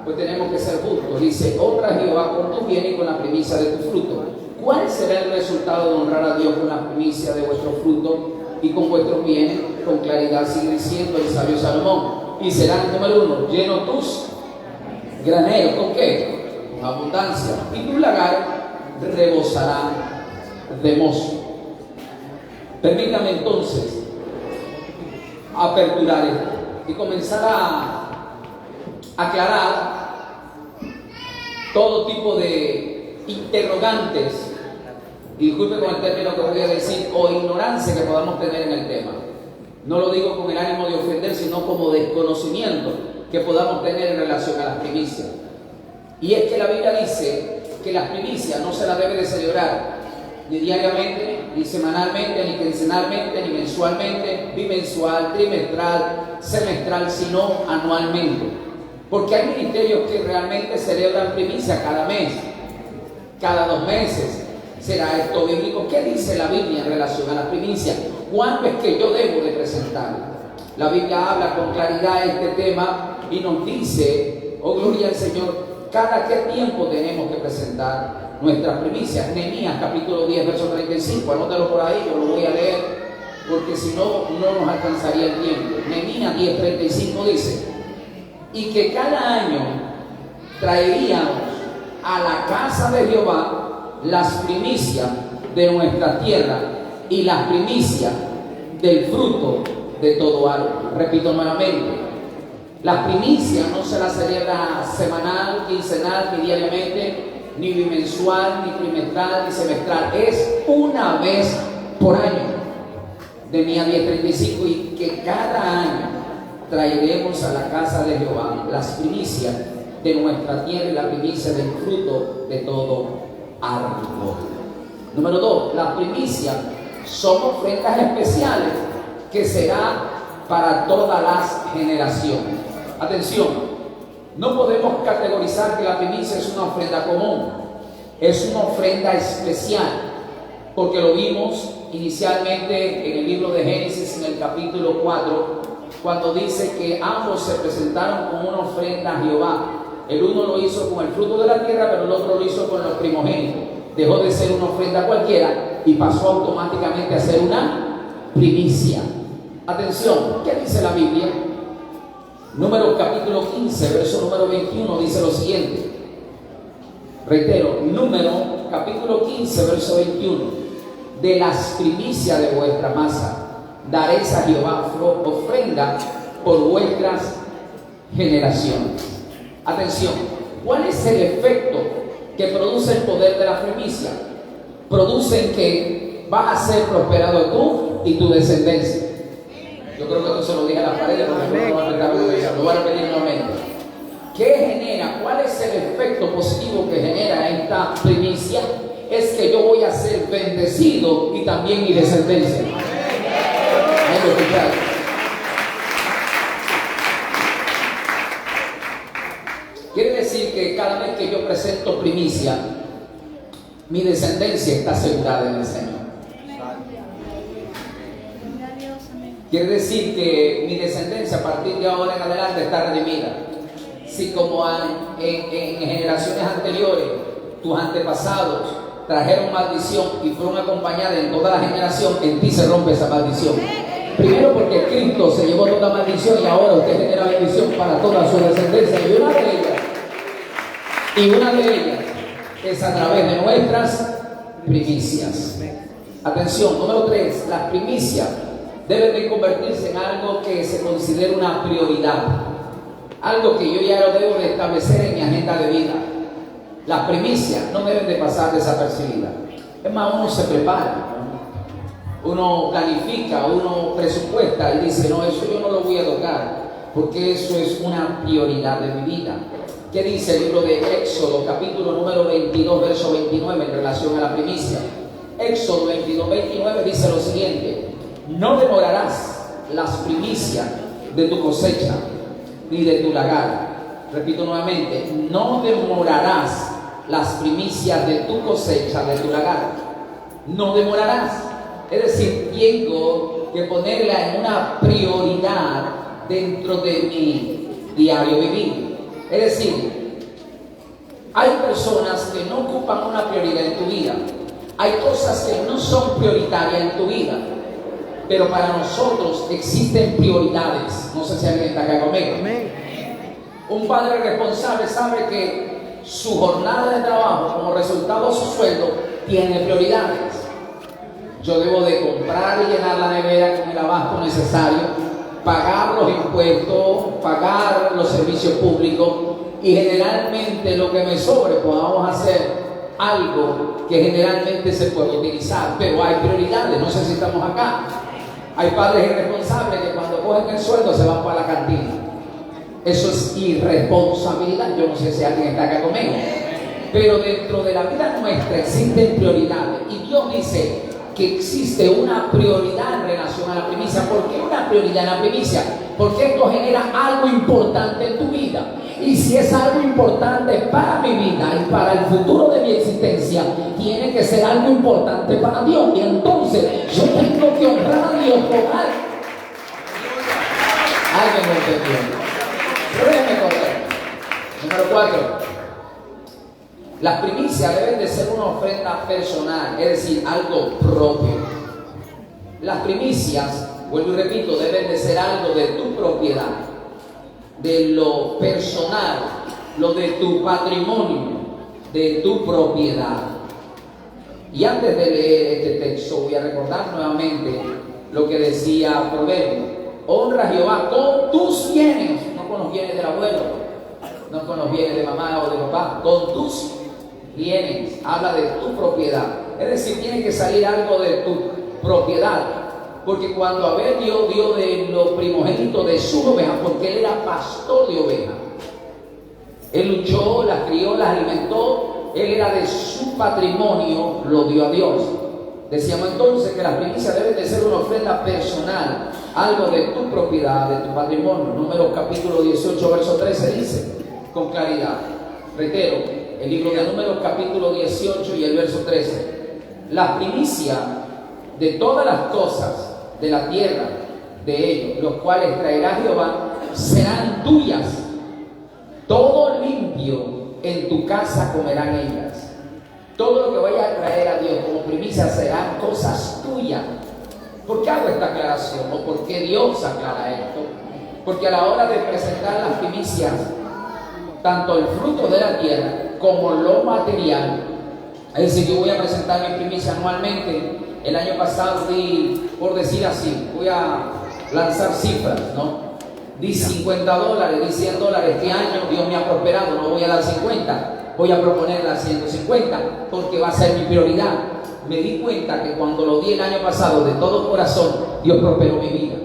pues tenemos que ser justos. Dice: honra a Jehová con tu bien y con la primicia de tu fruto. ¿Cuál será el resultado de honrar a Dios con la primicia de vuestro fruto? y con vuestros bienes, con claridad sigue diciendo el sabio Salomón. Y serán, número 1, llenos tus graneros. ¿Con qué? Con abundancia. Y tus lagares rebosarán de mosto. Permítame entonces aperturar esto y comenzar a aclarar todo tipo de interrogantes, disculpe con el término que voy a decir, o ignorancia que podamos tener en el tema. No lo digo con el ánimo de ofender, sino como desconocimiento que podamos tener en relación a las primicias. Y es que la Biblia dice que las primicias no se las debe de celebrar ni diariamente, ni semanalmente, ni quincenalmente, ni mensualmente, bimensual, trimestral, semestral, sino anualmente. Porque hay ministerios que realmente celebran primicia cada mes, cada 2 meses. ¿Será esto bíblico? ¿Qué dice la Biblia en relación a las primicias? ¿Cuándo es que yo debo de presentarla? La Biblia habla con claridad de este tema y nos dice, oh gloria al Señor, cada qué tiempo tenemos que presentar nuestras primicias. Nehemías capítulo 10, verso 35, anótalo por ahí, yo lo voy a leer, porque si no, no nos alcanzaría el tiempo. Nehemías 10, 35 dice, y que cada año traeríamos a la casa de Jehová las primicias de nuestra tierra y las primicias del fruto de todo árbol. Repito nuevamente, las primicias no se las celebra semanal, quincenal, ni diariamente, ni bimensual, ni trimestral, ni semestral. Es una vez por año. Nehemías 10:35, y que cada año traeremos a la casa de Jehová las primicias de nuestra tierra y la primicia del fruto de todo árbol. Número 2, las primicias son ofrendas especiales que será para todas las generaciones. Atención, no podemos categorizar que la primicia es una ofrenda común, es una ofrenda especial, porque lo vimos inicialmente en el libro de Génesis, en el capítulo 4, cuando dice que ambos se presentaron con una ofrenda a Jehová. El uno lo hizo con el fruto de la tierra, pero el otro lo hizo con los primogénitos. Dejó de ser una ofrenda cualquiera y pasó automáticamente a ser una primicia. Atención, ¿qué dice la Biblia? Números capítulo 15, verso número 21, dice lo siguiente. Reitero, Números capítulo 15, verso 21. De las primicias de vuestra masa daréis a Jehová ofrenda por vuestras generaciones. Atención, ¿cuál es el efecto que produce el poder de la primicia? Producen que vas a ser prosperado tú y tu descendencia. Yo creo que esto se lo dije a las paredes porque no lo voy a repetir nuevamente. ¿Qué genera? ¿Cuál es el efecto positivo que genera esta primicia? Es que yo voy a ser bendecido y también mi descendencia. Quiere decir que cada vez que yo presento primicia, mi descendencia está asegurada en el Señor. Quiere decir que mi descendencia a partir de ahora en adelante está redimida. Si como en generaciones anteriores, tus antepasados trajeron maldición y fueron acompañadas en toda la generación, en ti se rompe esa maldición. Primero porque Cristo se llevó toda maldición y ahora usted genera bendición para toda su descendencia. Y una de ellas es a través de nuestras primicias. Atención, número 3, las primicias deben de convertirse en algo que se considere una prioridad, algo que yo ya lo debo de establecer en mi agenda de vida. Las primicias no deben de pasar desapercibidas. Es más, uno se prepara, uno planifica, uno presupuesta y dice, no, eso yo no lo voy a tocar, porque eso es una prioridad de mi vida. ¿Qué dice el libro de Éxodo, capítulo número 22, verso 29, en relación a la primicia? Éxodo 22, 29 dice lo siguiente: no demorarás las primicias de tu cosecha ni de tu lagar. Repito nuevamente, no demorarás las primicias de tu cosecha, de tu lagar. No demorarás. Es decir, tengo que ponerla en una prioridad dentro de mi diario vivir. Es decir, hay personas que no ocupan una prioridad en tu vida. Hay cosas que no son prioritarias en tu vida. pero para nosotros existen prioridades. No sé si alguien está acá conmigo. Un padre responsable sabe que su jornada de trabajo, como resultado de su sueldo, tiene prioridades. Yo debo de comprar y llenar la nevera con el abasto necesario, pagar los impuestos, pagar los servicios públicos, y generalmente lo que me sobre, pues vamos a hacer algo que generalmente se puede utilizar, pero hay prioridades. No sé si estamos acá. Hay padres irresponsables que cuando cogen el sueldo se van para la cantina. Eso es irresponsabilidad. Yo no sé si alguien está acá conmigo, pero dentro de la vida nuestra existen prioridades, y Dios dice que existe una prioridad en relación a la primicia. ¿Por qué una prioridad en la primicia? Porque esto genera algo importante en tu vida. Y si es algo importante para mi vida y para el futuro de mi existencia, tiene que ser algo importante para Dios. Y entonces yo tengo que honrar a Dios con algo. Alguien me entendió. Pero déjeme correr. Número 4. Las primicias deben de ser una ofrenda personal, es decir, algo propio. Las primicias, vuelvo y repito, deben de ser algo de tu propiedad, de lo personal, lo de tu patrimonio, de tu propiedad. Y antes de leer este texto, voy a recordar nuevamente lo que decía Proverbio: honra a Jehová con tus bienes, no con los bienes del abuelo, no con los bienes de mamá o de papá, con tus bienes. Habla de tu propiedad, es decir, tiene que salir algo de tu propiedad. Porque cuando Abel dio de los primogénitos de sus ovejas, porque él era pastor de ovejas, él luchó, las crió, las alimentó, él era de su patrimonio, lo dio a Dios. Decíamos entonces que las primicias deben de ser una ofrenda personal, algo de tu propiedad, de tu patrimonio. Números capítulo 18, verso 13 dice con claridad, reitero, el libro de Números capítulo 18 y el verso 13: la primicia de todas las cosas de la tierra de ellos, los cuales traerá Jehová, serán tuyas. Todo limpio en tu casa comerán ellas. Todo lo que vaya a traer a Dios como primicia serán cosas tuyas. ¿Por qué hago esta aclaración? ¿O por qué Dios aclara esto? Porque a la hora de presentar las primicias, tanto el fruto de la tierra como lo material, es decir, yo voy a presentar mi primicia anualmente. El año pasado di, por decir así, voy a lanzar cifras, ¿no? Di $50, di $100. Este año Dios me ha prosperado, no voy a dar 50, voy a proponer dar 150, porque va a ser mi prioridad. Me di cuenta que cuando lo di el año pasado de todo corazón, Dios prosperó mi vida.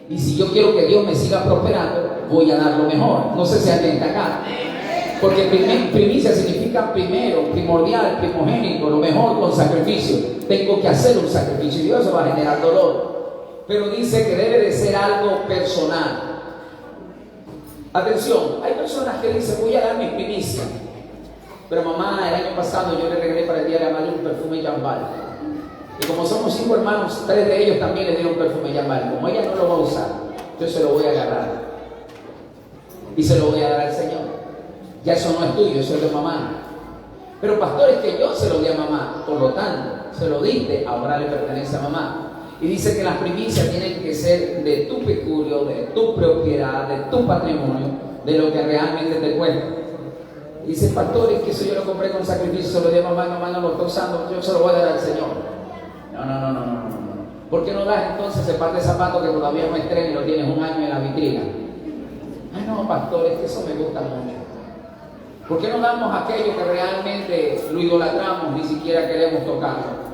Y si yo quiero que Dios me siga prosperando, voy a dar lo mejor. No sé si alguien está acá. Porque primicia significa primero, primordial, primogénito, lo mejor con sacrificio. Tengo que hacer un sacrificio y Dios eso va a generar dolor. Pero dice que debe de ser algo personal. Atención, hay personas que dicen: voy a dar mis primicias, pero mamá, el año pasado yo le regalé para el día de la madre un perfume Jambal. Y como somos 5 hermanos, 3 de ellos también le dieron perfume Jambal. Como ella no lo va a usar, yo se lo voy a agarrar y se lo voy a dar al Señor. Ya eso no es tuyo, eso es de mamá. Pero pastor, es que yo se lo di a mamá, por lo tanto, se lo diste, ahora le pertenece a mamá. Y dice que las primicias tienen que ser de tu peculio, de tu propiedad, de tu patrimonio, de lo que realmente te cuesta. Y dice: pastor, es que eso yo lo compré con sacrificio, se lo di a mamá, mamá no lo está usando, yo se lo voy a dar al Señor. No. ¿Por qué no das entonces ese par de zapatos que todavía no estrena y lo tienes un año en la vitrina? Ay, no, pastor, es que eso me gusta mucho. ¿Por qué no damos aquello que realmente lo idolatramos, ni siquiera queremos tocarlo?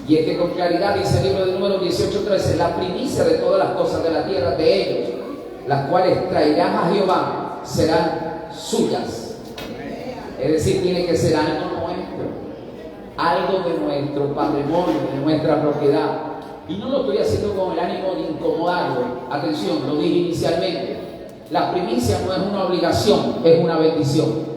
Y es que con claridad dice el libro de Números 18:13: la primicia de todas las cosas de la tierra de ellos, las cuales traerán a Jehová, serán suyas. Es decir, tiene que ser algo nuestro, algo de nuestro patrimonio, de nuestra propiedad. Y no lo estoy haciendo con el ánimo de incomodarlo. Atención, lo dije inicialmente: la primicia no es una obligación, es una bendición.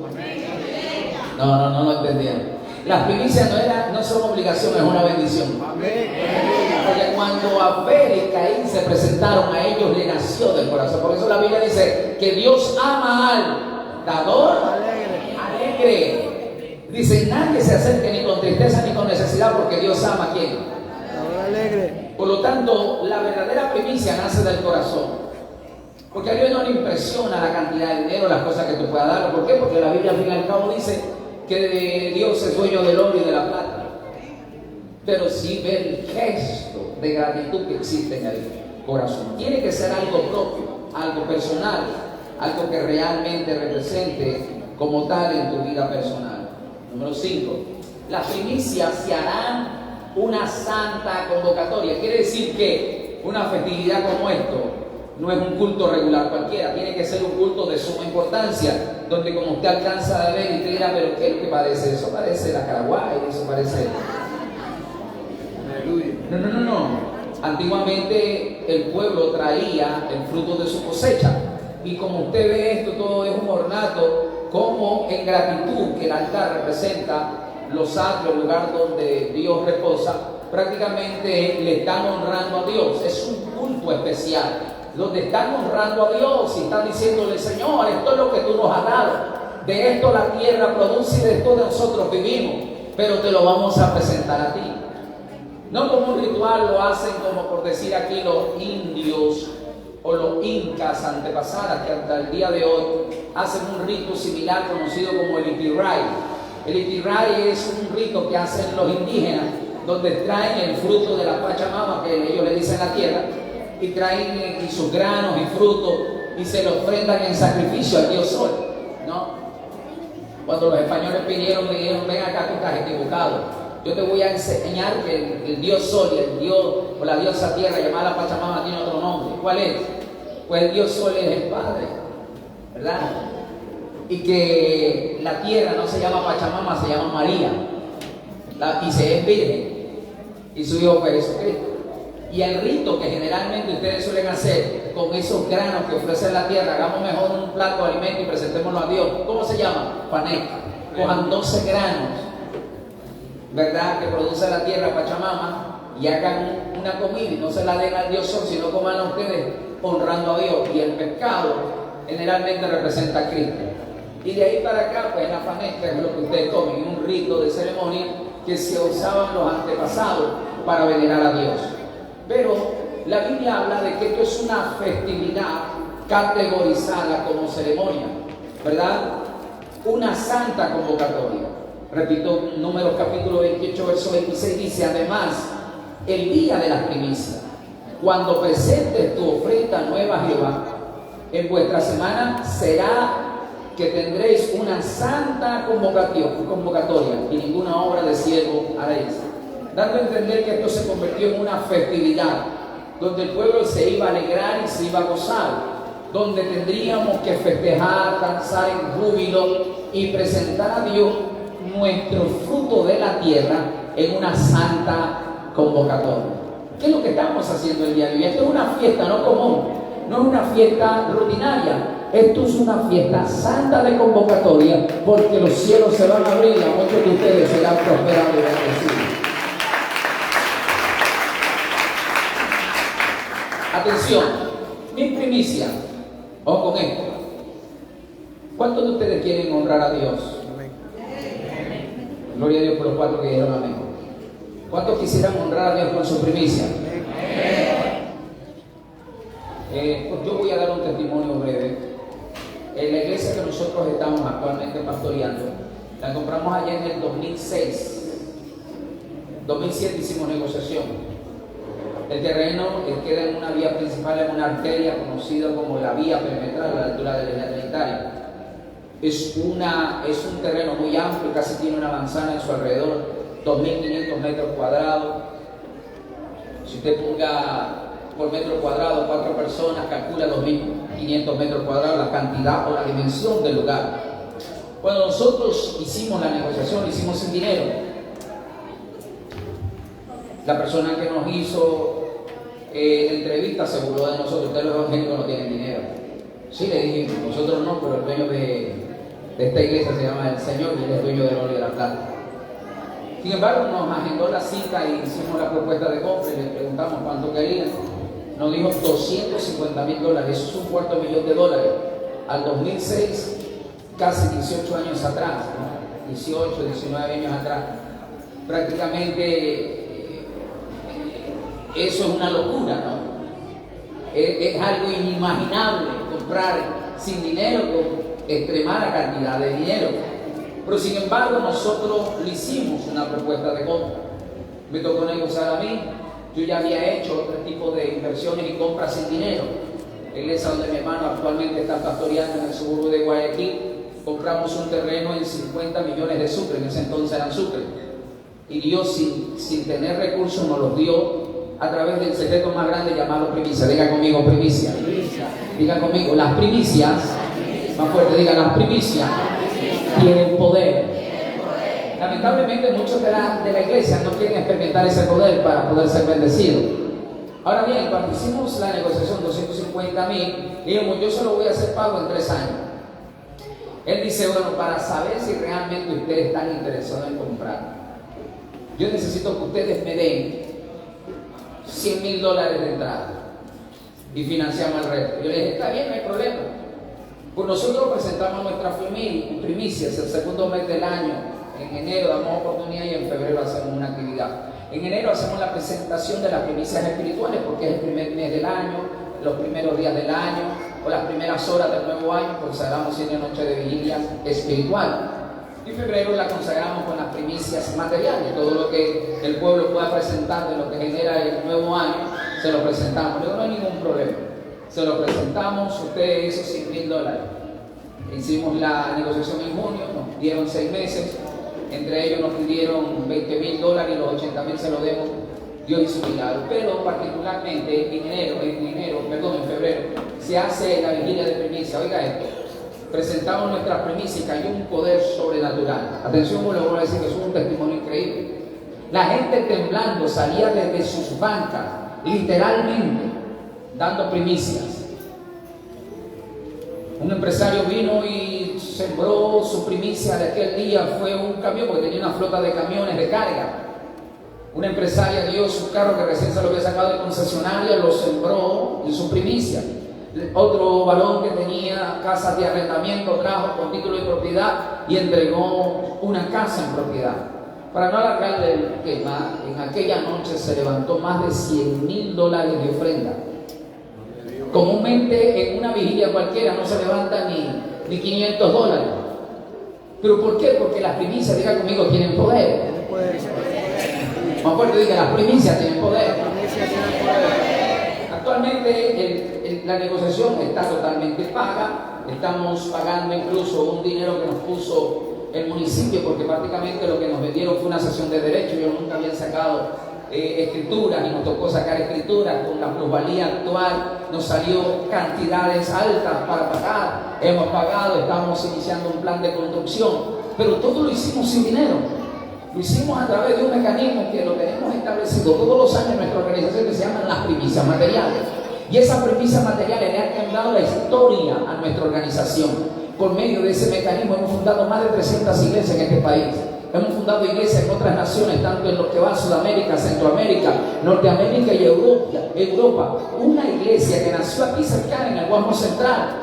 No lo entendieron. Las primicias no son obligación, es una bendición. Porque cuando Abel y Caín se presentaron, a ellos le nació del corazón. Por eso la Biblia dice que Dios ama al dador alegre. Dice: nadie se acerque ni con tristeza ni con necesidad, porque Dios ama a ¿quién? Alegre. Por lo tanto, la verdadera primicia nace del corazón. Porque a Dios no le impresiona la cantidad de dinero, las cosas que tú puedas dar. ¿Por qué? Porque la Biblia al fin y al cabo dice que Dios es dueño del oro y de la plata. Pero sí ve el gesto de gratitud que existe en el corazón. Tiene que ser algo propio, algo personal, algo que realmente represente como tal en tu vida personal. Número 5. Las primicias se harán una santa convocatoria. Quiere decir que una festividad como esto no es un culto regular cualquiera, tiene que ser un culto de suma importancia, donde como usted alcanza a ver y te dirá, pero ¿qué es lo que parece? Eso parece la Caraguay, eso parece... No. Antiguamente el pueblo traía el fruto de su cosecha, y como usted ve, esto todo es un ornato, como en gratitud que el altar representa los atrios, el lugar donde Dios reposa, prácticamente le están honrando a Dios. Es un culto especial, donde están honrando a Dios y están diciéndole: Señor, esto es lo que tú nos has dado, de esto la tierra produce y de esto nosotros vivimos, pero te lo vamos a presentar a ti. No como un ritual lo hacen, como por decir aquí, los indios o los incas antepasadas, que hasta el día de hoy hacen un rito similar conocido como el Itiray. El Itiray es un rito que hacen los indígenas, donde traen el fruto de la Pachamama, que ellos le dicen la tierra, y traen sus granos y frutos y se los ofrendan en sacrificio al Dios Sol, ¿no? Cuando los españoles vinieron, me dijeron: ven acá, tú estás equivocado. Yo te voy a enseñar que el Dios Sol y el Dios o la diosa Tierra, llamada Pachamama, tiene otro nombre. ¿Cuál es? Pues el Dios Sol es el Padre, ¿verdad? Y que la Tierra no se llama Pachamama, se llama María, y se es virgen, y su hijo fue Jesucristo. Y el rito que generalmente ustedes suelen hacer con esos granos que ofrece la tierra, hagamos mejor un plato de alimento y presentémoslo a Dios. ¿Cómo se llama? Paneca. Cojan 12 granos, ¿verdad?, que produce la tierra Pachamama, y hagan una comida y no se la den al Dios Sol, sino coman a ustedes honrando a Dios. Y el pescado generalmente representa a Cristo. Y de ahí para acá, pues la paneca es lo que ustedes comen, un rito de ceremonia que se usaban los antepasados para venerar a Dios. Pero la Biblia habla de que esto es una festividad categorizada como ceremonia, ¿verdad? Una santa convocatoria. Repito, Números capítulo 28, verso 26 dice: además, el día de las primicias, cuando presentes tu ofrenda nueva a Jehová, en vuestra semana será que tendréis una santa convocatoria, y ninguna obra de siervo haréis. Dando a entender que esto se convirtió en una festividad, donde el pueblo se iba a alegrar y se iba a gozar, donde tendríamos que festejar, danzar en júbilo y presentar a Dios nuestro fruto de la tierra en una santa convocatoria. ¿Qué es lo que estamos haciendo el día de hoy? Esto es una fiesta no común, no es una fiesta rutinaria. Esto es una fiesta santa de convocatoria, porque los cielos se van a abrir y a muchos de ustedes serán prosperados y bendecidos. Atención, mi primicia, ojo con esto. ¿Cuántos de ustedes quieren honrar a Dios? Amén. Gloria a Dios por los 4 que dijeron amén. ¿Cuántos quisieran honrar a Dios con su primicia? Pues yo voy a dar un testimonio breve. En la iglesia que nosotros estamos actualmente pastoreando, la compramos allá en el 2006. 2007 hicimos negociación. El terreno queda en una vía principal, en una arteria conocida como la vía perimetral a la altura de la línea trinitaria. Es un terreno muy amplio, casi tiene una manzana en su alrededor, 2.500 metros cuadrados. Si usted ponga por metro cuadrado 4 personas, calcula 2.500 metros cuadrados la cantidad o la dimensión del lugar. Cuando nosotros hicimos la negociación, lo hicimos sin dinero. La persona que nos hizo la entrevista se burló de nosotros: ustedes los evangélicos no tienen dinero. Sí, le dije: nosotros no, pero el dueño de esta iglesia se llama el Señor y él es dueño del oro y de la plata. Sin embargo, nos agendó la cita y hicimos la propuesta de compra y le preguntamos cuánto querían. Nos dijo $250,000, eso es $250,000. Al 2006, casi 18 años atrás, ¿no? 18, 19 años atrás, prácticamente Eso es una locura, ¿no? Es algo inimaginable comprar sin dinero con extremada cantidad de dinero. Pero sin embargo nosotros le hicimos una propuesta de compra. Me tocó negociar a mí. Yo ya había hecho otro tipo de inversiones y compras sin dinero. La iglesia donde mi hermano actualmente está pastoreando en el suburbio de Guayaquil, compramos un terreno en 50 millones de sucre, en ese entonces eran sucre. Y Dios sin tener recursos nos los dio a través del secreto más grande llamado primicia. Diga conmigo primicia. Diga conmigo, las primicias, más fuerte, diga, las primicias tienen poder. Lamentablemente muchos de la iglesia no quieren experimentar ese poder para poder ser bendecidos. Ahora bien, cuando hicimos la negociación 250,000, dijimos, yo solo voy a hacer pago en 3 años. Él dice, bueno, para saber si realmente ustedes están interesados en comprar, yo necesito que ustedes me den $100,000 de entrada y financiamos el resto. Yo le dije, está bien, no hay problema. Pues nosotros presentamos nuestra primicias el segundo mes del año. En enero damos oportunidad y en febrero hacemos una actividad. En enero hacemos la presentación de las primicias espirituales porque es el primer mes del año, los primeros días del año o las primeras horas del nuevo año, consagramos 7 noches de vigilia espiritual. Y en febrero la consagramos con las primicias materiales, todo lo que el pueblo pueda presentar de lo que genera el nuevo año, se lo presentamos. Luego no hay ningún problema, se lo presentamos, ustedes esos $100,000. Hicimos la negociación en junio, nos dieron 6 meses, entre ellos nos pidieron $20,000 y los 80,000 se los demos. Dios hizo un milagro, pero particularmente en febrero se hace la vigilia de primicia. Oiga esto, presentamos nuestras primicias y cayó un poder sobrenatural. Atención, lo voy a decir que es un testimonio increíble. La gente temblando salía desde sus bancas, literalmente dando primicias. Un empresario vino y sembró su primicia de aquel día, fue un camión, porque tenía una flota de camiones de carga. Una empresaria dio su carro que recién se lo había sacado de concesionaria, lo sembró en su primicia. Otro varón que tenía casas de arrendamiento trajo con título de propiedad y entregó una casa en propiedad. Para no alargarle el tema, en aquella noche se levantó más de $100,000 de ofrenda. Comúnmente en una vigilia cualquiera no se levanta ni $500. ¿Pero por qué? Porque las primicias, diga conmigo, tienen poder. Más fuerte, diga, las primicias tienen poder. Actualmente la negociación está totalmente paga. Estamos pagando incluso un dinero que nos puso el municipio, porque prácticamente lo que nos vendieron fue una sesión de derecho. Yo nunca había sacado escrituras y nos tocó sacar escrituras. Con la plusvalía actual nos salió cantidades altas para pagar. Hemos pagado, estamos iniciando un plan de construcción, pero todo lo hicimos sin dinero. Lo hicimos a través de un mecanismo que lo tenemos establecido todos los años en nuestra organización, que se llaman las primicias materiales. Y esas primicias materiales le han cambiado la historia a nuestra organización. Por medio de ese mecanismo hemos fundado más de 300 iglesias en este país. Hemos fundado iglesias en otras naciones, tanto en lo que va a Sudamérica, Centroamérica, Norteamérica y Europa. Una iglesia que nació aquí cercana en el Guasmo Central,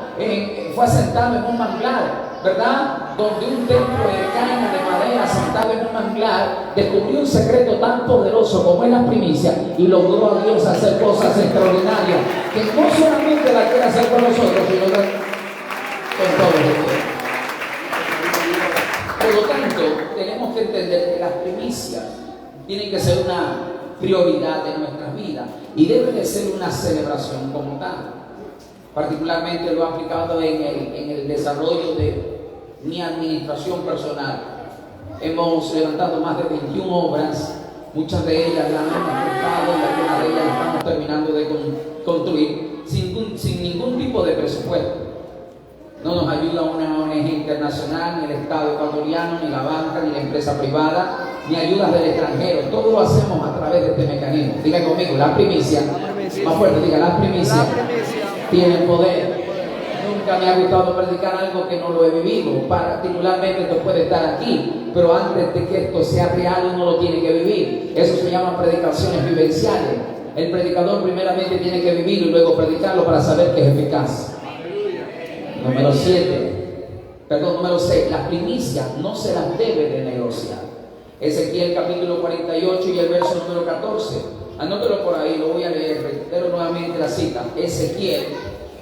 fue asentado en un manglar, ¿verdad? Donde un templo de caña de madera asentado en un manglar descubrió un secreto tan poderoso como es la primicia y logró a Dios hacer cosas extraordinarias que no solamente la quiere hacer con nosotros, sino con todos ustedes. Por lo tanto, tenemos que entender que las primicias tienen que ser una prioridad de nuestras vidas y debe de ser una celebración como tal. Particularmente lo he aplicado en el desarrollo de mi administración personal. Hemos levantado más de 21 obras, muchas de ellas las hemos empezado y algunas de ellas las estamos terminando de construir sin ningún tipo de presupuesto. No nos ayuda una ONG internacional, ni el Estado ecuatoriano, ni la banca, ni la empresa privada, ni ayudas del extranjero. Todo lo hacemos a través de este mecanismo. Diga conmigo, la primicia. Más fuerte, diga, la primicia tiene poder. Nunca me ha gustado predicar algo que no lo he vivido. Particularmente esto puede estar aquí, pero antes de que esto sea real uno lo tiene que vivir. Eso se llama predicaciones vivenciales. El predicador primeramente tiene que vivir y luego predicarlo para saber que es eficaz. Número 6. Las primicias no se las debe de negociar. Ezequiel capítulo 48 y el verso número 14. Anótelo por ahí, lo voy a leer, reitero nuevamente la cita. Ezequiel,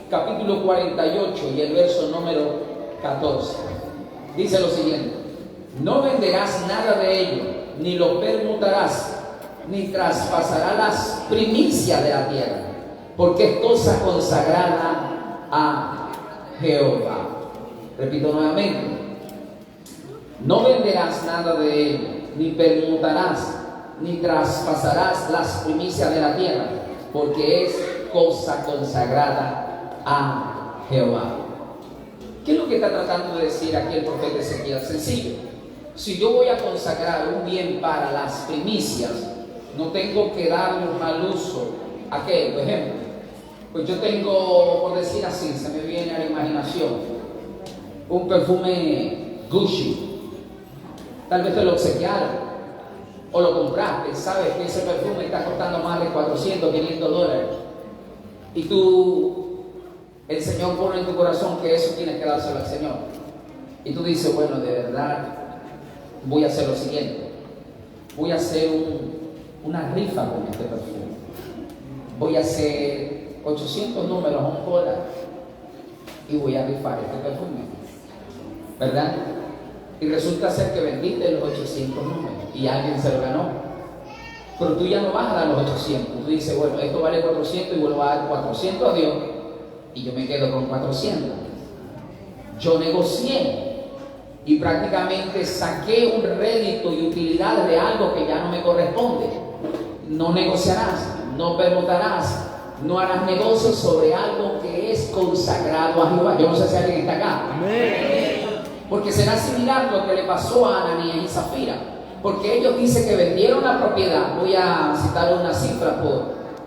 capítulo 48 y el verso número 14. Dice lo siguiente: no venderás nada de ello, ni lo permutarás, ni traspasarás las primicias de la tierra, porque es cosa consagrada a Jehová. Repito nuevamente: no venderás nada de ello, ni permutarás, ni traspasarás las primicias de la tierra, porque es cosa consagrada a Jehová. ¿Qué es lo que está tratando de decir aquí el profeta Ezequiel? Sencillo: si yo voy a consagrar un bien para las primicias, no tengo que darle un mal uso a qué. Por ejemplo, pues yo tengo, por decir así, se me viene a la imaginación, un perfume Gucci. Tal vez te lo obsequiaron o lo compraste, sabes que ese perfume está costando más de 400, 500 dólares, y el Señor pone en tu corazón que eso tienes que dárselo al Señor, y tú dices, bueno, de verdad voy a hacer lo siguiente: voy a hacer una rifa con este perfume, voy a hacer 800 números a $1 y voy a rifar este perfume, ¿verdad? Y resulta ser que vendiste los 800 números y alguien se lo ganó, pero tú ya no vas a dar los 800. Tú dices, bueno, esto vale 400 y vuelvo a dar 400 a Dios y yo me quedo con 400. Yo negocié y prácticamente saqué un rédito y utilidad de algo que ya no me corresponde. No negociarás, no permutarás, no harás negocios sobre algo que es consagrado a Jehová. Yo no sé si alguien está acá. Amén. Porque será similar lo que le pasó a Ananías y Zafira, porque ellos dicen que vendieron la propiedad. Voy a citar una cifra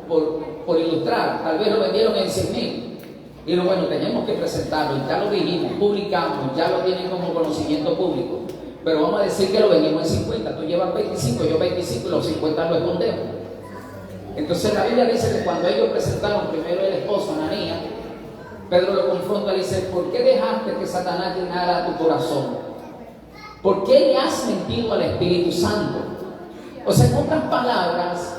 por ilustrar. Tal vez lo vendieron en 100,000. Y bueno, tenemos que presentarlo, y ya lo dijimos, publicamos, ya lo tienen como conocimiento público, pero vamos a decir que lo vendimos en 50. Tú llevas 25, yo 25, y los 50 lo escondemos. Entonces la Biblia dice que cuando ellos presentaron primero el esposo, Ananías, Pedro lo confronta y le dice, ¿por qué dejaste que Satanás llenara tu corazón? ¿Por qué le has mentido al Espíritu Santo? O sea, en otras palabras,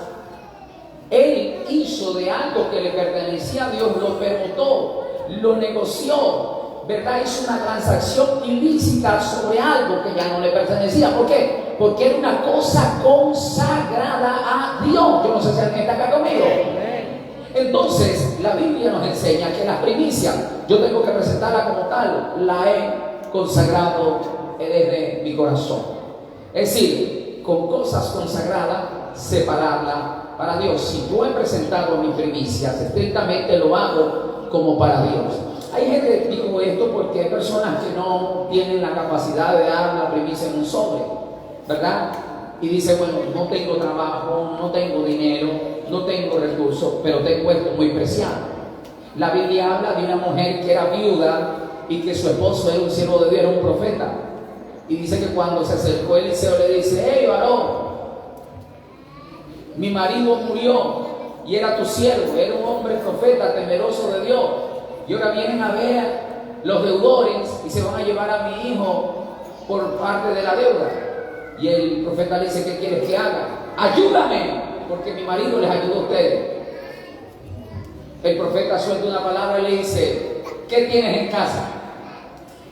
él hizo de algo que le pertenecía a Dios, lo permutó, lo negoció, ¿verdad? Hizo una transacción ilícita sobre algo que ya no le pertenecía. ¿Por qué? Porque era una cosa consagrada a Dios. Yo no sé si alguien está acá conmigo. Entonces, la Biblia nos enseña que las primicias, yo tengo que presentarla como tal, la he consagrado desde mi corazón. Es decir, con cosas consagradas, separarla para Dios. Si yo he presentado mis primicias, estrictamente lo hago como para Dios. Hay gente, digo esto porque hay personas que no tienen la capacidad de dar la primicia en un sobre, ¿verdad? Y dice, bueno, no tengo trabajo, no tengo dinero, no tengo recursos, pero tengo esto muy preciado. La Biblia habla de una mujer que era viuda y que su esposo era un siervo de Dios, era un profeta. Y dice que cuando se acercó Eliseo le dice, hey varón, mi marido murió y era tu siervo, era un hombre profeta, temeroso de Dios, y ahora vienen a ver los deudores y se van a llevar a mi hijo por parte de la deuda. Y el profeta le dice, ¿qué quieres que haga? Ayúdame, porque mi marido les ayudó a ustedes. El profeta suelta una palabra y le dice, ¿qué tienes en casa?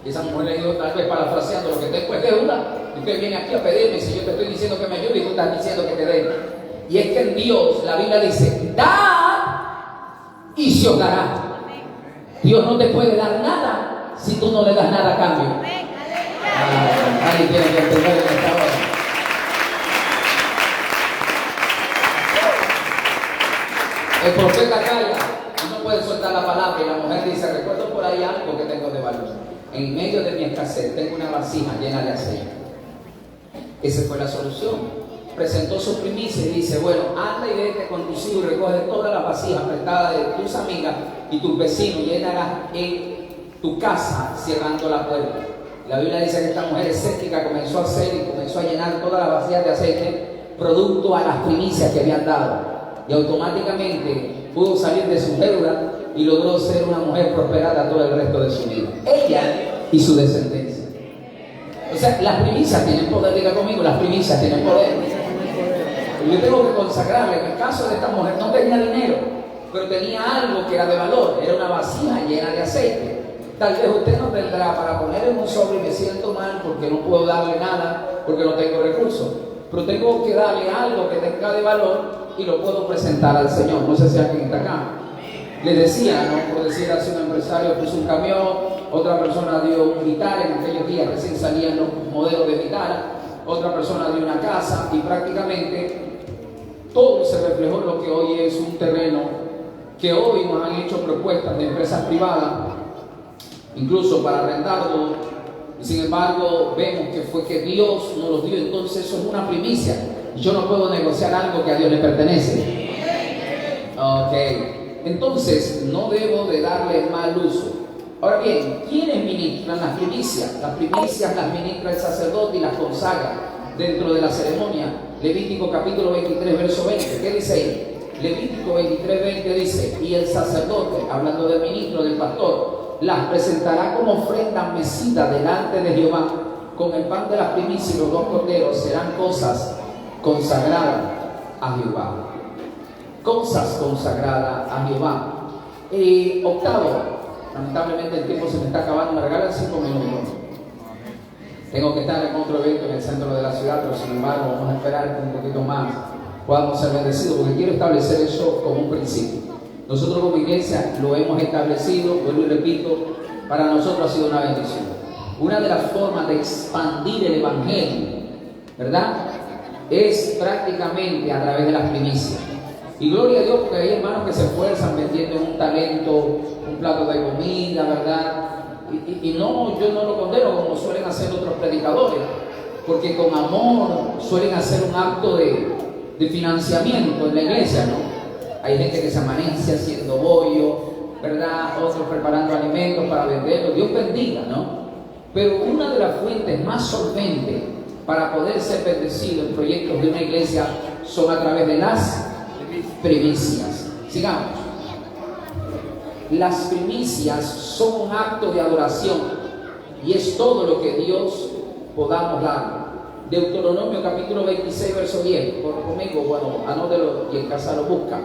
Y esa mujer le dijo, tal vez parafraseando, lo que tengo es deuda. Y usted viene aquí a pedirme, si yo te estoy diciendo que me ayude y tú estás diciendo que te dé. Y es que en Dios, la Biblia dice, da y se os dará. Dios no te puede dar nada si tú no le das nada a cambio. Nadie tiene que entender en esta hora. El profeta calla y no puede soltar la palabra, y la mujer dice, recuerdo por ahí algo que tengo de valor. En medio de mi escasez tengo una vasija llena de aceite. Esa fue la solución. Presentó su primicia y dice, bueno, anda y vete con tus hijos y recoge todas las vasijas prestadas de tus amigas y tus vecinos, llénalas en tu casa cerrando la puerta. La Biblia dice que esta mujer escéptica comenzó a hacer y comenzó a llenar todas las vasijas de aceite producto a las primicias que habían dado, y automáticamente pudo salir de su deuda y logró ser una mujer prosperada todo el resto de su vida, ella y su descendencia. O sea, las primicias tienen poder. Diga conmigo, las primicias tienen poder. Y yo tengo que consagrarle. En el caso de esta mujer no tenía dinero, pero tenía algo que era de valor. Era una vasija llena de aceite. Tal vez usted no tendrá para poner en un sobre y me siento mal porque no puedo darle nada, porque no tengo recursos. Pero tengo que darle algo que tenga de valor y lo puedo presentar al Señor. No sé si alguien está acá. Le decía, ¿no? Por decir así, un empresario puso un camión, otra persona dio un Vitara, en aquellos días recién salían los modelos de Vitara, otra persona dio una casa y prácticamente todo se reflejó en lo que hoy es un terreno que hoy nos han hecho propuestas de empresas privadas, incluso para arrendarlo. Y sin embargo, vemos que fue que Dios nos los dio, entonces eso es una primicia. Yo no puedo negociar algo que a Dios le pertenece. Ok, entonces no debo de darle mal uso. Ahora bien, ¿quiénes ministran las primicias? Las primicias las ministra el sacerdote y las consagra dentro de la ceremonia. Levítico capítulo 23, verso 20. ¿Qué dice ahí? Levítico 23, 20 dice: y el sacerdote, hablando del ministro, del pastor, las presentará como ofrenda mecida delante de Jehová, con el pan de las primicias y los 2 corderos. Serán cosas consagradas a Jehová. Cosas consagradas a Jehová. Octavo, lamentablemente el tiempo se me está acabando, me regalan 5 minutos. Tengo que estar en otro evento en el centro de la ciudad, pero sin embargo vamos a esperar que un poquito más podamos ser bendecidos, porque quiero establecer eso como un principio. Nosotros como iglesia lo hemos establecido, vuelvo y repito, para nosotros ha sido una bendición. Una de las formas de expandir el evangelio, ¿verdad?, es prácticamente a través de las primicias. Y gloria a Dios, porque hay hermanos que se esfuerzan metiendo en un talento, un plato de comida, ¿verdad? Y no, yo no lo condeno como suelen hacer otros predicadores, porque con amor suelen hacer un acto de financiamiento en la iglesia, ¿no? Hay gente que se amanece haciendo bollo, ¿verdad? Otros preparando alimentos para venderlos. Dios bendiga, ¿no? Pero una de las fuentes más solventes para poder ser bendecido en proyectos de una iglesia son a través de las primicias. Sigamos. Las primicias son un acto de adoración y es todo lo que Dios podamos dar. Deuteronomio capítulo 26, verso 10. Por conmigo, bueno, anótelo y en casa lo busca.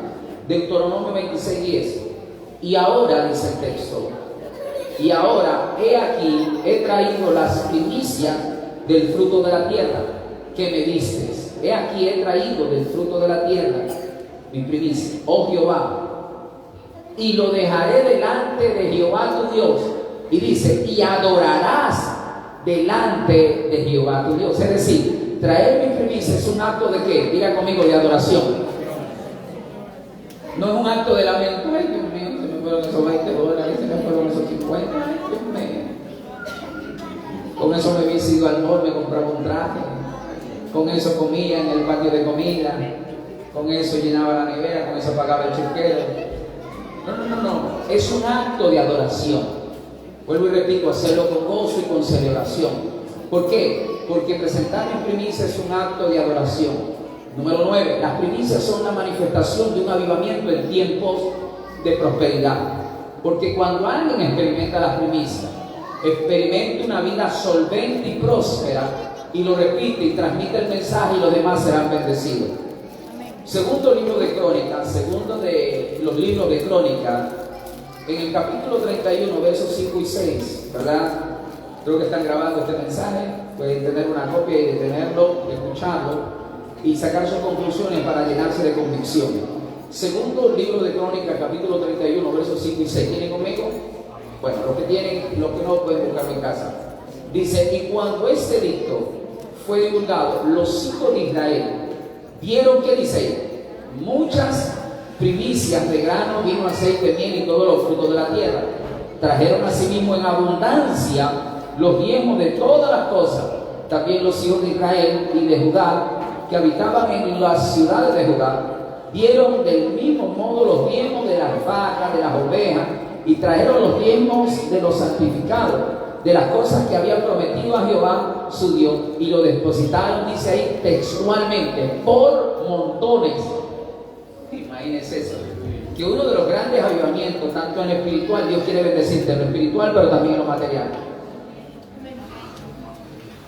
Deuteronomio 26, 10. Y ahora, dice el texto, y ahora, he aquí, he traído las primicias del fruto de la tierra que me distes. He aquí, he traído del fruto de la tierra mi primicia, oh Jehová, y lo dejaré delante de Jehová tu Dios. Y dice, y adorarás delante de Jehová tu Dios. Es decir, traer mi primicia es un acto de ¿qué? Diga conmigo, de adoración. No es un acto de lamento. Ay, Dios mío, se me fueron esos $20, se me fueron esos 50. Ay, Dios mío. Con eso me había ido al mall, me compraba un traje. Con eso comía en el patio de comida. Con eso llenaba la nevera, con eso pagaba el chequero. No. Es un acto de adoración. Vuelvo y repito, hacerlo con gozo y con celebración. ¿Por qué? Porque presentar mi primicia es un acto de adoración. Número 9. Las primicias son la manifestación de un avivamiento en tiempos de prosperidad. Porque cuando alguien experimenta las primicias, experimenta una vida solvente y próspera, y lo repite y transmite el mensaje, y los demás serán bendecidos. Segundo libro de Crónicas, segundo de los libros de Crónicas, en el capítulo 31, versos 5 y 6, ¿verdad? Creo que están grabando este mensaje, pueden tener una copia y detenerlo, escucharlo y sacar sus conclusiones para llenarse de convicción. Segundo libro de Crónicas, capítulo 31, versos 5 y 6. ¿Tienen conmigo? Bueno, los que tienen, los que no pueden buscarlo en casa. Dice, y cuando este edicto fue divulgado, los hijos de Israel vieron, ¿qué dice ahí? Muchas primicias de grano, vino, aceite, miel y todos los frutos de la tierra. Trajeron asimismo en abundancia los diezmos de todas las cosas. También los hijos de Israel y de Judá, que habitaban en las ciudades de Judá, dieron del mismo modo los diezmos de las vacas, de las ovejas, y trajeron los diezmos de los santificados, de las cosas que habían prometido a Jehová su Dios, y lo depositaron, dice ahí textualmente, por montones. Imagínense eso, que uno de los grandes avivamientos, tanto en lo espiritual, Dios quiere bendecirte en lo espiritual, pero también en lo material.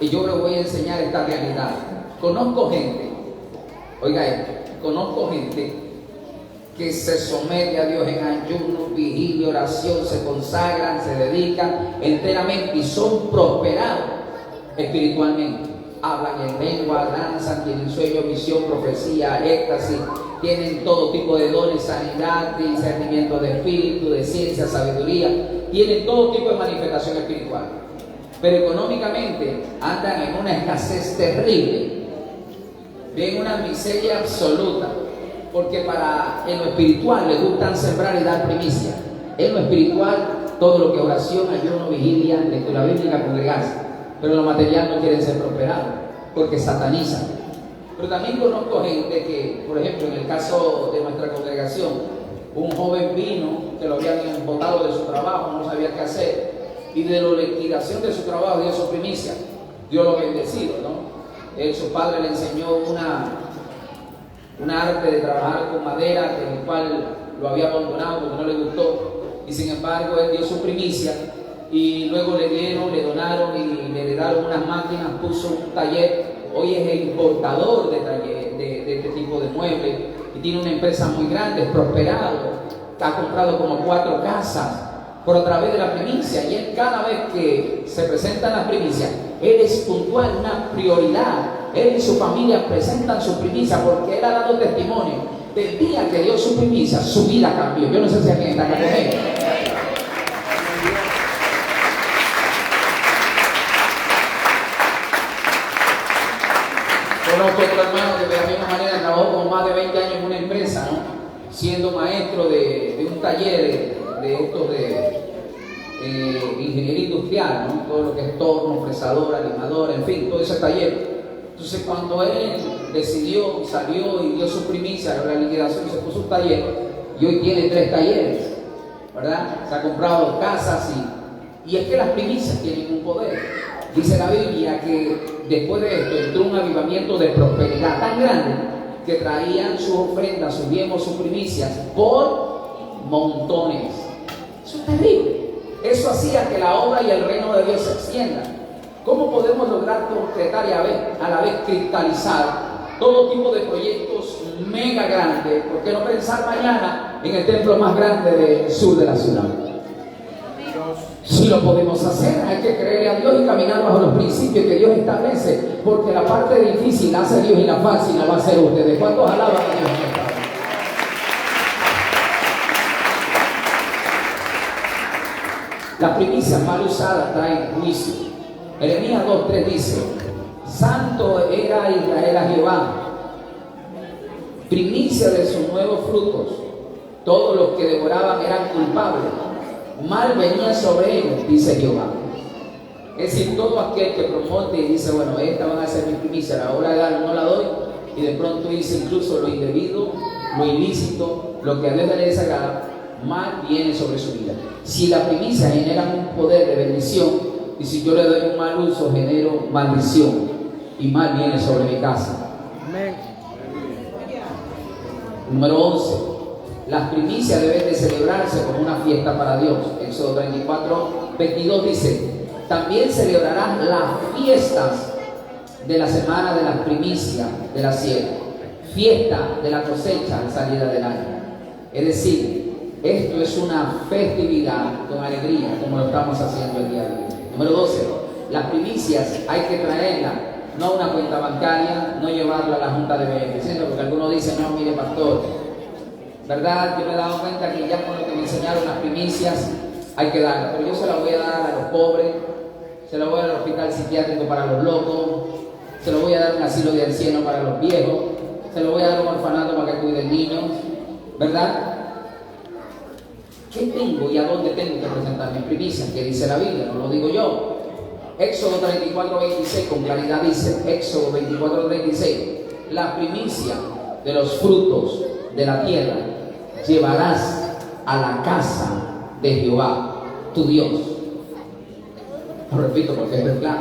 Y yo les voy a enseñar esta realidad. Conozco gente Oiga esto, conozco gente que se somete a Dios en ayuno, vigilia, oración, se consagran, se dedican enteramente y son prosperados espiritualmente. Hablan en lengua, danzan, tienen sueño, visión, profecía, éxtasis, tienen todo tipo de dones, sanidad, discernimiento de espíritu, de ciencia, sabiduría, tienen todo tipo de manifestación espiritual. Pero económicamente andan en una escasez terrible, ven una miseria absoluta, porque en lo espiritual les gustan sembrar y dar primicia. En lo espiritual, todo lo que oración, ayuno, vigilia, lectura bíblica, congregarse. Pero en lo material no quieren ser prosperados, porque satanizan. Pero también conozco gente que, por ejemplo, en el caso de nuestra congregación, un joven vino que lo habían botado de su trabajo, no sabía qué hacer, y de la liquidación de su trabajo dio su primicia. Dios lo ha bendecido, ¿no? Su padre le enseñó una arte de trabajar con madera, en el cual lo había abandonado porque no le gustó, y sin embargo él dio su primicia, y luego le donaron y le heredaron unas máquinas, puso un taller. Hoy es el importador de este tipo de muebles y tiene una empresa muy grande, es prosperado, ha comprado como 4 casas por a través de la primicia, y él cada vez que se presentan las primicias, él es puntual, una prioridad. Él y su familia presentan su primicia porque él ha dado testimonio del día que dio su primicia, su vida cambió. Yo no sé si alguien está acá conmigo. Conozco otro hermano que de la misma manera trabajó como más de 20 años en una empresa, ¿no? Siendo maestro de un taller de estos de ingeniería industrial, ¿no? Todo lo que es torno, fresadora, limadora, en fin, todo ese taller. Entonces cuando él decidió, salió y dio su primicia, la liquidación, se puso un taller, y hoy tiene 3 talleres, ¿verdad? Se ha comprado 2 casas y es que las primicias tienen un poder. Dice la Biblia que después de esto entró un avivamiento de prosperidad tan grande que traían sus ofrendas, sus diezmos, sus primicias por montones. Eso es terrible. Eso hacía que la obra y el reino de Dios se extiendan. ¿Cómo podemos lograr concretar y a la vez cristalizar todo tipo de proyectos mega grandes? ¿Por qué no pensar mañana en el templo más grande del sur de la ciudad? Si lo podemos hacer, hay que creerle a Dios y caminar bajo los principios que Dios establece, porque la parte difícil la hace Dios y la fácil la va a hacer ustedes. ¿Cuántos alaban a Dios? Las primicias mal usadas traen juicio. Jeremías 2:3 dice: Santo era Israel a Jehová, primicia de sus nuevos frutos. Todos los que devoraban eran culpables, mal venía sobre ellos, dice Jehová. Es decir, todo aquel que promote y dice, bueno, esta van a ser mis primicias, la hora de dar no la doy, y de pronto dice incluso lo indebido, lo ilícito, lo que a Dios le desagrada, mal viene sobre su vida. Si la primicia genera un poder de bendición, y si yo le doy un mal uso, genero maldición, y mal viene sobre mi casa. Amén. Número 11. Las primicias deben de celebrarse como una fiesta para Dios. Éxodo 34:22 dice: también celebrarás las fiestas de la semana de las primicias de la siega, fiesta de la cosecha en salida del año. Es decir, esto es una festividad con alegría, como lo estamos haciendo el día de hoy. Número 12. Las primicias hay que traerlas, no a una cuenta bancaria, no llevarla a la junta de beneficiarios, porque algunos dicen, no, mire pastor, ¿verdad? Yo me he dado cuenta que ya con lo que me enseñaron las primicias hay que darlas, pero yo se las voy a dar a los pobres, se las voy a dar al hospital psiquiátrico para los locos, se lo voy a dar a un asilo de ancianos para los viejos, se lo voy a dar a un orfanato para que cuiden niños, ¿verdad? ¿Qué tengo y a dónde tengo que presentar mis primicias? ¿Qué dice la Biblia? No lo digo yo. Éxodo 34:26 con claridad dice, Éxodo 24:36, la primicia de los frutos de la tierra llevarás a la casa de Jehová, tu Dios. Lo repito porque es claro.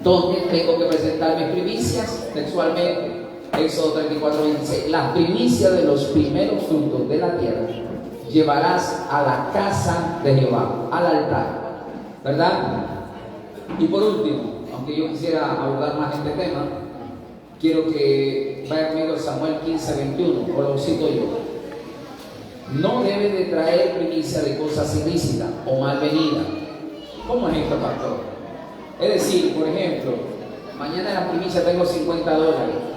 ¿Dónde tengo que presentar mis primicias? Textualmente, Éxodo 34:26, las primicias de los primeros frutos de la tierra llevarás a la casa de Jehová, al altar, ¿verdad? Y por último, aunque yo quisiera abordar más este tema, quiero que vaya conmigo a Samuel 15:21, o lo cito yo. No debe de traer primicia de cosas ilícitas o malvenidas. ¿Cómo es esto, pastor? Es decir, por ejemplo, mañana en la primicia tengo $50.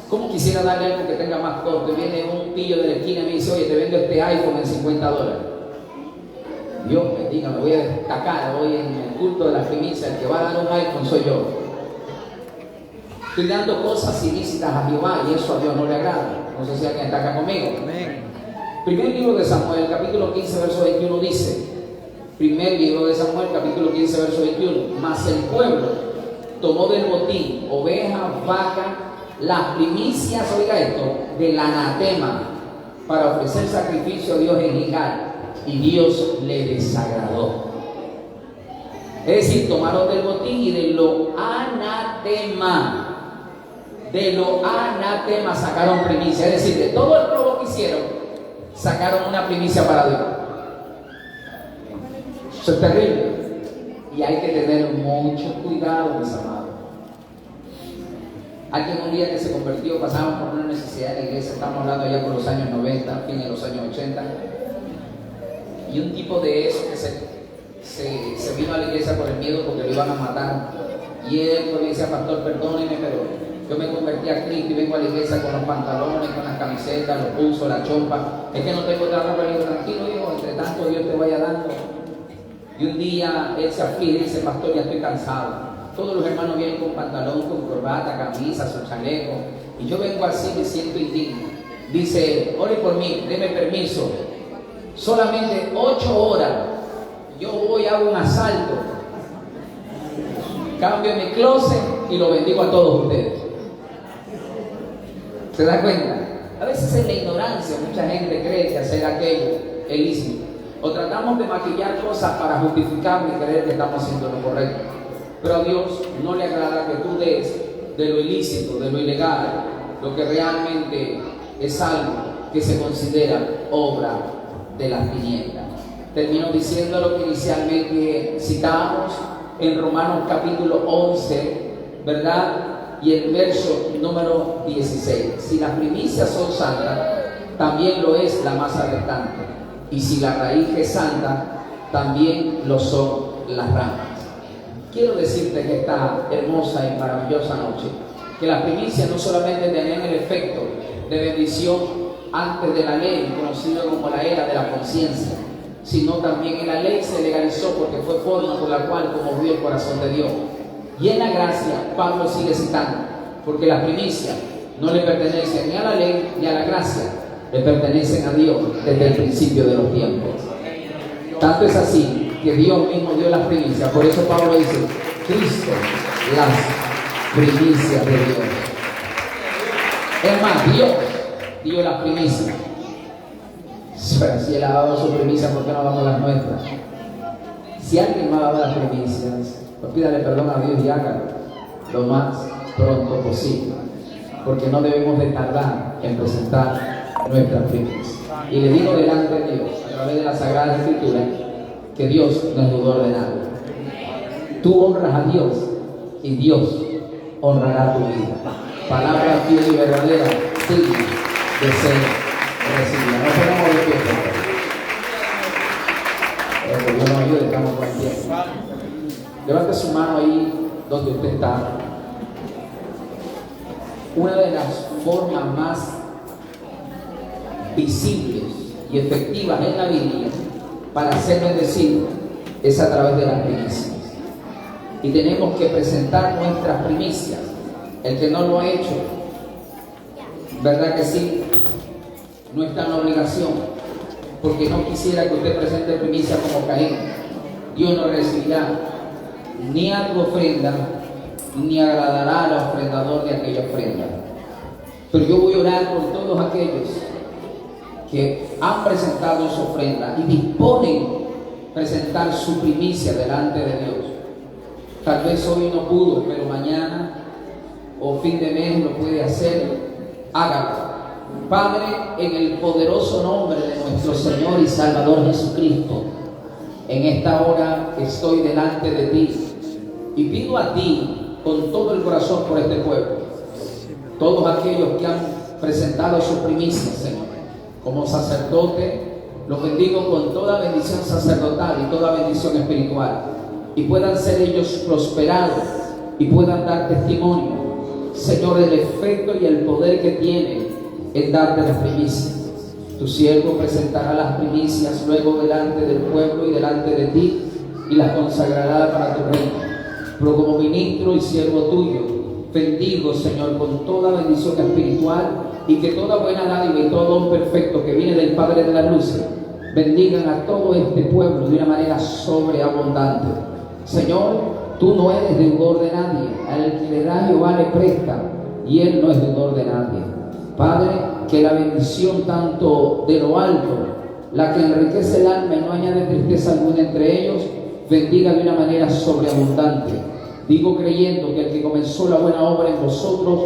¿Cómo quisiera darle algo que tenga más costo? Viene un pillo de la esquina y me dice, oye, te vendo este iPhone en $50. Dios bendiga, me voy a destacar hoy en el culto de la primicia. El que va a dar un iPhone soy yo. Estoy dando cosas ilícitas a Jehová y eso a Dios no le agrada. No sé si alguien está acá conmigo. Amén. Primer libro de Samuel, capítulo 15, verso 21 dice, primer libro de Samuel, capítulo 15, verso 21, mas el pueblo tomó del botín ovejas, vacas, las primicias, oiga esto, del anatema, para ofrecer sacrificio a Dios en Gilgal, y Dios le desagradó. Es decir, tomaron del botín y de lo anatema, sacaron primicia. Es decir, de todo el robo que hicieron, sacaron una primicia para Dios. Eso es terrible. Y hay que tener mucho cuidado, mis amados. Alguien un día que se convirtió, pasábamos por una necesidad de la iglesia, estamos hablando ya por los años 90, fin de los años 80, y un tipo de eso que se vino a la iglesia por el miedo porque lo iban a matar, y él pues, le decía, pastor, perdóneme, pero yo me convertí a Cristo y vengo a la iglesia con los pantalones, con las camisetas, los pulsos, la chompa, es que no tengo otra ropa. Le digo, tranquilo, hijo, entre tanto Dios te vaya dando. Y un día él se aflige y dice, pastor, ya estoy cansado. Todos los hermanos vienen con pantalón, con corbata, camisa, su chaleco, y yo vengo así, me siento indigno. Dice, ore por mí, deme permiso, solamente 8 horas, yo voy a un asalto, cambio mi closet y lo bendigo a todos ustedes. ¿Se da cuenta? A veces en la ignorancia mucha gente cree que hacer aquello es ilícito, o tratamos de maquillar cosas para justificar y creer que estamos haciendo lo correcto. Pero a Dios no le agrada que tú des de lo ilícito, de lo ilegal, lo que realmente es algo que se considera obra de las tinieblas. Termino diciendo lo que inicialmente citábamos en Romanos capítulo 11, ¿verdad? Y el verso número 16. Si las primicias son santas, también lo es la masa restante. Y si la raíz es santa, también lo son las ramas. Quiero decirte en esta hermosa y maravillosa noche que las primicias no solamente tenían el efecto de bendición antes de la ley, conocido como la era de la conciencia, sino también en la ley se legalizó porque fue forma por la cual conmovió el corazón de Dios. Y en la gracia, Pablo sigue citando, porque las primicias no le pertenecen ni a la ley ni a la gracia, le pertenecen a Dios desde el principio de los tiempos. Tanto es así que Dios mismo dio las primicias. Por eso Pablo dice, Cristo, las primicias de Dios. Es más, Dios dio las primicias. Pero si Él ha dado su primicia, ¿por qué no damos las nuestras? Si alguien no ha dado las primicias, pues pídale perdón a Dios y hágalo lo más pronto posible, porque no debemos de tardar en presentar nuestras primicias. Y le digo delante de Dios, a través de la Sagrada Escritura, que Dios no es deudor de nada. Tú honras a Dios y Dios honrará tu vida. Palabra fiel y verdadera, digna de ser recibida. No ponemos de pie, por favor. Dios nos ayude, estamos con tiempo. Levante su mano ahí donde usted está. Una de las formas más visibles y efectivas en la Biblia para ser bendecido es a través de las primicias. Y tenemos que presentar nuestras primicias. El que no lo ha hecho, ¿verdad que sí? No está en obligación, porque no quisiera que usted presente primicia como Caín. Dios no recibirá ni a tu ofrenda, ni agradará al ofrendador de aquella ofrenda. Pero yo voy a orar por todos aquellos que han presentado su ofrenda y disponen presentar su primicia delante de Dios. Tal vez hoy no pudo, pero mañana o fin de mes lo puede hacer. Hágalo. Padre, en el poderoso nombre de nuestro Señor y Salvador Jesucristo, en esta hora estoy delante de ti y pido a ti con todo el corazón por este pueblo. todos aquellos que han presentado sus primicias, Señor. Como sacerdote, los bendigo con toda bendición sacerdotal y toda bendición espiritual, y puedan ser ellos prosperados y puedan dar testimonio, Señor, del efecto y el poder que tienen en darte las primicias. Tu siervo presentará las primicias luego delante del pueblo y delante de ti, y las consagrará para tu reino. Pero como ministro y siervo tuyo, bendigo, Señor, con toda bendición espiritual, y que toda buena dádiva y todo don perfecto que viene del Padre de las luces bendigan a todo este pueblo de una manera sobreabundante. Señor, tú no eres deudor de nadie. Al que le da Jehová le presta, y él no es deudor de nadie. Padre, que la bendición tanto de lo alto, la que enriquece el alma y no añade tristeza alguna entre ellos, bendiga de una manera sobreabundante. Digo creyendo que el que comenzó la buena obra en vosotros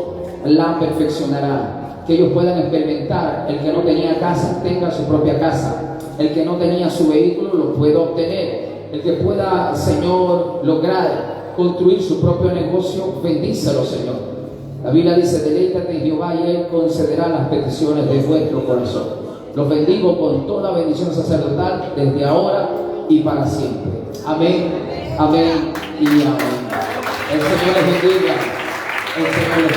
la perfeccionará. Que ellos puedan experimentar, el que no tenía casa tenga su propia casa, el que no tenía su vehículo lo pueda obtener, el que pueda, Señor, lograr construir su propio negocio, bendícelo, Señor. La Biblia dice: deleítate en Jehová y él concederá las peticiones de vuestro corazón. Los bendigo con toda bendición sacerdotal desde ahora y para siempre. Amén, amén y amén. El Señor les bendiga. El Señor les